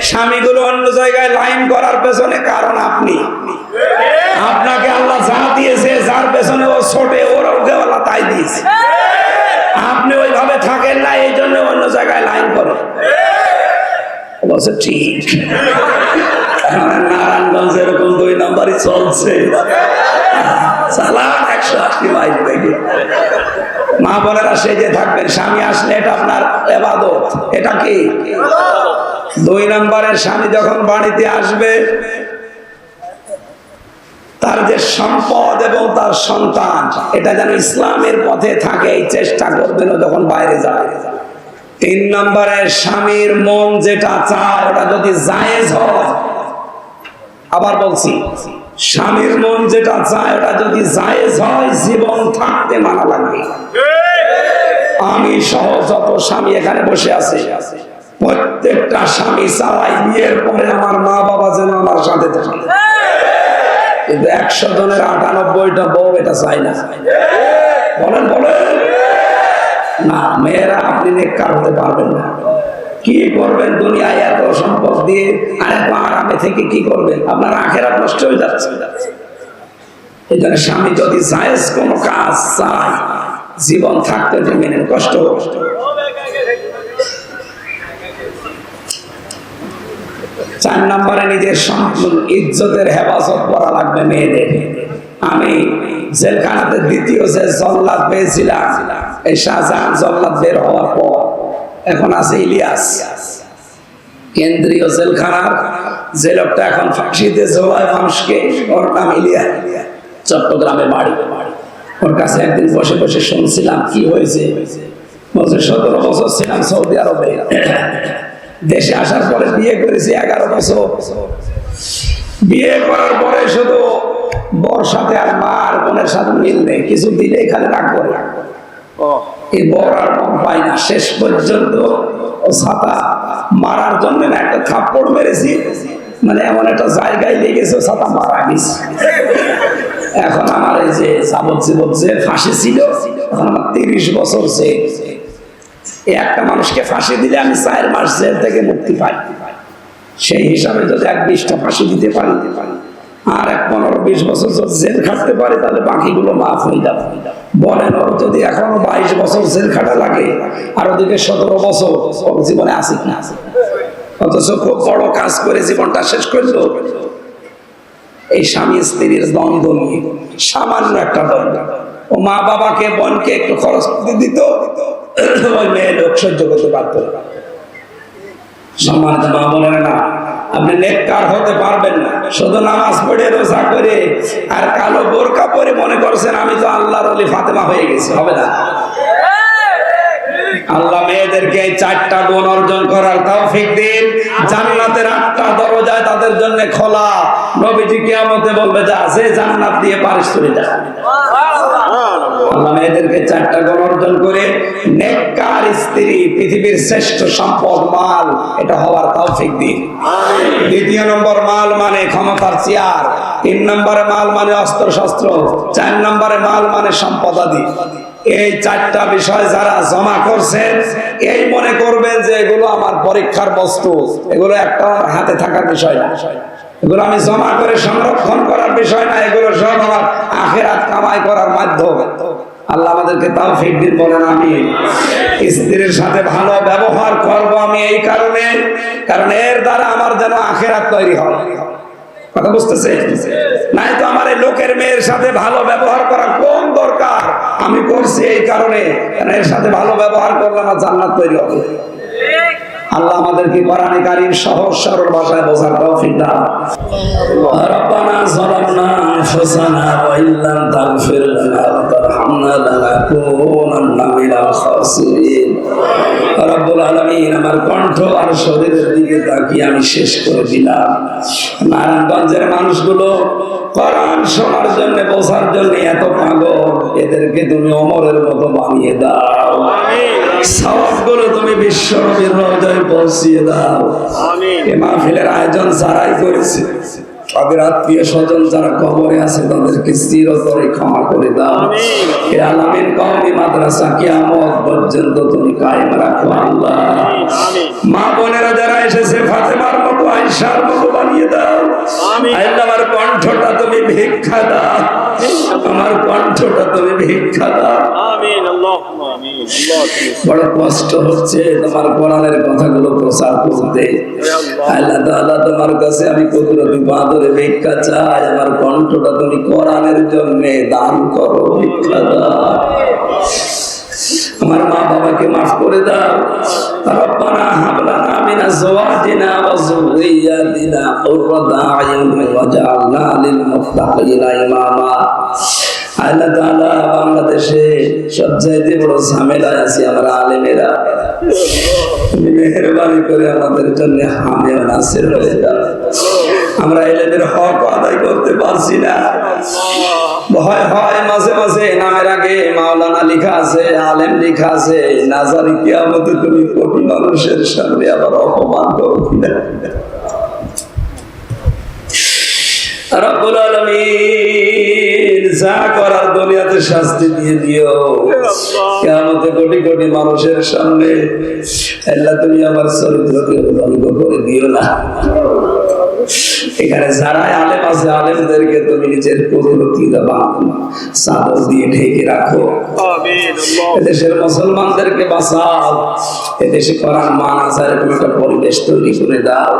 স্বামীগুলো অন্য জায়গায় লাইন করার পেছনে কারণ আপনি। আপনাকে আল্লাহ যা দিয়েছে, যার পেছনে ও ছোটে, ওর ওকে তাই দিয়েছে। আপনি ওইভাবে থাকেন না, এই জন্য অন্য জায়গায় লাইন করেন। বলছে ঠিক, নারায়ণগঞ্জে এরকম 2 নম্বরই চলছে, চালান 180 মাইল বেগে। মা বোনেরা সেজে থাকবেন, স্বামী আসলে এটা আপনার ইবাদত। এটা কি 2 নম্বরের স্বামী যখন বাড়িতে আসবে, তার যে সম্পদ এবং তার সন্তান, এটা যেন ইসলামের পথে থাকে, এই চেষ্টা করবেন যখন বাইরে যায়। 3 নম্বরের স্বামীর মন যেটা চায়, ওটা যদি জায়েজ হয়, আবার বলছি, স্বামীর মন যেটা চায় ওটা যদি জায়েজ হয়, জীবন থাকতে মানা লাগবে। আমি সহ যত স্বামী এখানে বসে আছে, প্রত্যেকটা স্বামী চাই বিয়ের পরে আমার মা বাবা যেন আমার সাথে থাকে, কিন্তু 100 জনের 98টা বউ এটা চাই না। বলেন বলেন না, মেয়েরা আপনি নেককার হতে পারবেন না। কি করবেন দুনিয়ায় এত সম্পদ দিয়ে, আর এত আরামে থেকে কি করবেন? আপনার আখেরাত নষ্ট হয়ে যাচ্ছে। এই জন্য স্বামী যদি জায়েজ কোনো কাজ চায়, জীবন থাকতে মেনে কষ্ট হবে। 4 নম্বরে নিজের ইজ্জতের হেফাজত করা লাগবে মেয়েদের। আমি জেলখানাতে দ্বিতীয় যে জল্লাদ পেয়েছিলাম, এই শাহজাহান জল্লাদ বের হওয়ার পর এখন আছে ইলিয়াস, কেন্দ্রীয় জেলখানার যে লোকটা এখন ফাঁসিতে ঝোলায় মানুষকে, ওর নাম ইলিয়াস, চট্টগ্রামে বাড়ি। ওর কাছে একদিন বসে বসে শুনছিলাম কি হয়েছে। বলছে 17 বছর ছিলাম সৌদি আরবে, দেশে আসার পরে বিয়ে করেছি 11 বছর। বিয়ে করার পরে শুধু বর সাথে আর মা আর বোনের সাথে মিল নেই, কিছু দিলেই খালি রাগ করে। এই বর আর মন পাই না, শেষ পর্যন্ত ও ছাতা মারার জন্য না একটা থাপ্পড় মেরেছি, মানে এমন একটা জায়গায় লেগেছে ছাতা মারা গেছে। এখন আমার এই যে যাবজ্জীবন যে ফাঁসি ছিল, এখন আমার 30 বছর জেল। একটা মানুষকে ফাঁসি দিলে আমি 4 মাস জেল থেকে মুক্তি পাই। সেই হিসাবে যদি 1-20টা ফাঁসি দিতে পারি, আর 15-20 বছর যদি জেল খাটতে পারি, তাহলে বাকিগুলো মাফ হয়ে যাবে। বলেন, ওর যদি এখনো 22 বছর জেল খাটা লাগে, আর ওদিকে 17 বছর, ওর জীবনে আছে কি না? অথচ খুব বড় কাজ করে জীবনটা শেষ করলো এই স্বামী স্ত্রীর দ্বন্দ্ব নিয়ে। সামান্য একটা দ্বন্দ্ব, ও মা বাবাকে বোনকে একটু খরচ দিত, ওই মেয়ে লোক সহ্য করতে পারত না। সম্মানিত মা বোনেরা, না, আপনি নেককার হতে পারবেন না শুধু নামাজ পড়ে রোজা করে আর কালো বোরকা পরে মনে করছেন আমি তো আল্লাহর ওলি ফাতেমা হয়ে গেছি, হবে না। আল্লাহ মেয়েদেরকে এই 4টা গুণ অর্জন করার তৌফিক দিন। জান্নাতের 8টা দরজা তাদের জন্য খোলা। নবীজি কিয়ামতে বলবে, যা আছে জান্নাত দিয়ে পারিস চলে যা। আল্লাহ মেয়েদেরকে 4টা গুণ অর্জন করে নেককার স্ত্রী, পৃথিবীর শ্রেষ্ঠ সম্পদ মাল, এটা হওয়ার তৌফিক দিন। দ্বিতীয় নম্বর মাল মানে ক্ষমতার চেয়ার, 3 নম্বরে মাল মানে অস্ত্র শস্ত্র, 4 নম্বরে মাল মানে সম্পদাদি। এই 4টা বিষয় যারা জমা করছেন এই মনে করবেন যে এগুলো আমার পরীক্ষার বস্তু, এগুলো একটা আমার হাতে থাকার বিষয় না, এগুলো আমি জমা করে সংরক্ষণ করার বিষয় না, এগুলো সব আমার আখিরাত কামাই করার মাধ্যম। আল্লাহ আমাদেরকে তৌফিক দিন, বলেন আমিন। স্ত্রীর সাথে ভালো ব্যবহার করব আমি এই কারণে, কারণ এর দ্বারা আমার যেন আখিরাত তৈরি হয়। কথা বুঝতেছে? নাই তো আমার এই লোকের মেয়ের সাথে ভালো ব্যবহার করা কোন দরকার, আমি করছি এই কারণে, কারণ এর সাথে ভালো ব্যবহার করলে আমার জান্নাত তৈরি হবে। আল্লাহ আমাদেরকে কোরআনে কারীম সহজ সরল ভাষায় বোঝার তৌফিক দান। রব্বানা যালামনা আনফুসানা ওয়া ইল্লাম তাগফির লানা ওয়া তারহামনা লানাকুনান্না মিনাল খাসিরিন। রব্বুল আলামিন, আমার কণ্ঠ আর শরীরের দিকে তাকিয়ে আমি শেষ করে দিলাম। নারায়ণগঞ্জের মানুষগুলো কোরআন শোনার জন্য, বোঝার জন্য এত পাগল, এদেরকে তুমি ওমরের মতো বানিয়ে দাও। সওয়াবগুলো তুমি বিশ্ব নবীর রওজায় পৌঁছিয়ে দাও। এই মাহফিলের আয়োজন যারাই করেছে, তাদের আত্মীয় স্বজন যারা কবরে আছে তাদেরকে চিরতরে ক্ষমা করে দাও। হে আলামিন কওমি মাদ্রাসা কিয়ামত পর্যন্ত তুমি কায়েম রাখো আল্লাহ। মা বোনেরা যারা এসেছে ফাতেমার মতো, আয়েশার মতো বানিয়ে দাও। আল্লাহ আমার কণ্ঠটা তুমি ভিক্ষা দাও, আমার কণ্ঠটা তুমি ভিক্ষা দাও। আমিন, আল্লাহুম্মা আমিন। বড় কষ্ট হচ্ছে তোমার কোরআনের কথাগুলো প্রচার করতে। আল্লাহ তাআলা, তোমার কাছে আমি কুদরতি বাদরে ভিক্ষা চাই, আমার কণ্ঠটা তুমি কোরআনের জন্য দান করো, ভিক্ষা দাও। আমার মা বাবাকে মাফ করে দাও। রব্বানা হাব লানা মিন আজওয়াজিনা ওয়া যুররিয়াতিনা কুররাতা আয়ুন ওয়াজআলনা লিল মুত্তাকিনা ইমামা। আল্লাহ তাআলা, বাংলাদেশে সবচাইতে বড় ঝামেলায় আছি আমরা আলেমেরা, তুমি মেহেরবানি করে আমাদের জন্য হামে ও নাসির হয়ে যাও। আমরা এলেমের হক আদায় করতে পারছি না, ভয় হয় মাঝে মাঝে নামের আগে মাওলানা লেখা আছে, আলেম লেখা আছে, নাজারি কিয়ামতে তুমি কোটি মানুষের সামনে আবার অপমান করো কিনা। রব্বুল আলামিন, যা করার দুনিয়াতে শাস্তি দিয়ে দিও, কিয়ামতে কোটি কোটি মানুষের সামনে আল্লাহ তুমি আমার চরিত্রকে ভঙ্গ করে দিও না। এখানে যারা আলেম আছে, আলেমদেরকে তুমি নিজের কুদরতি চাদর দিয়ে ঢেকে রাখো। এদেশের মুসলমানদেরকে বাঁচাও, এদেশে কোরআন মানা যায় এরকম একটা পরিবেশ তৈরি করে দাও।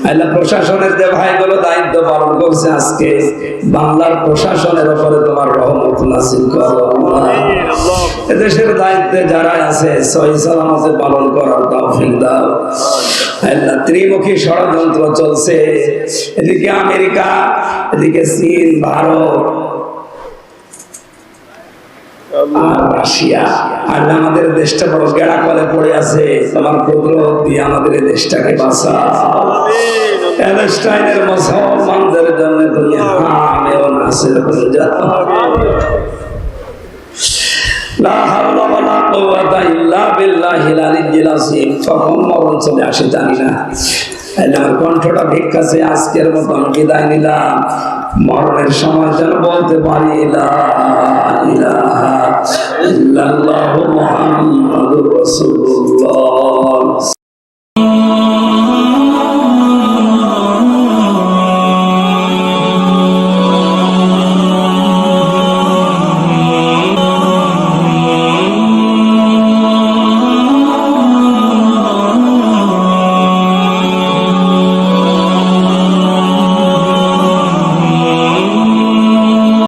আল্লাহ প্রশাসনের যে ভাইগুলো দায়িত্ব পালন করছে, আজকে বাংলার প্রশাসনের উপরে তোমার রহমত নাযিল করো। এদেশের দায়িত্বে যারা আছে সহি সালামতে পালন করার তৌফিক দাও। আল্লাহ, ত্রিমুখী ষড়যন্ত্র চলছে, এদিকে আমেরিকা, এদিকে চীন, ভারত আর রাশিয়া। আল্লাহ, আমাদের দেশটা বড় গেড়া করে পড়ে আছে, তোমার কুদরত দিয়ে আমাদের এই দেশটাকে বাঁচাও। প্যালেস্টাইনের মুসলমানদের জন্য তুমি হামে ও নাসির হয়ে যাও। লা হাওলা ওয়ালা কুওয়াতা ইল্লা বিল্লাহিল আলিয়্যিল আযীম। কখন মরণ চলে আসে জানি না। আমার কণ্ঠটা ভিক্ষা চেয়ে আজকের মতো আমি বিদায় নিলাম। মরণের সময় যেন বলতে পারি লা ইলাহা ইল্লাল্লাহু মুহাম্মাদুর রাসূলুল্লাহ।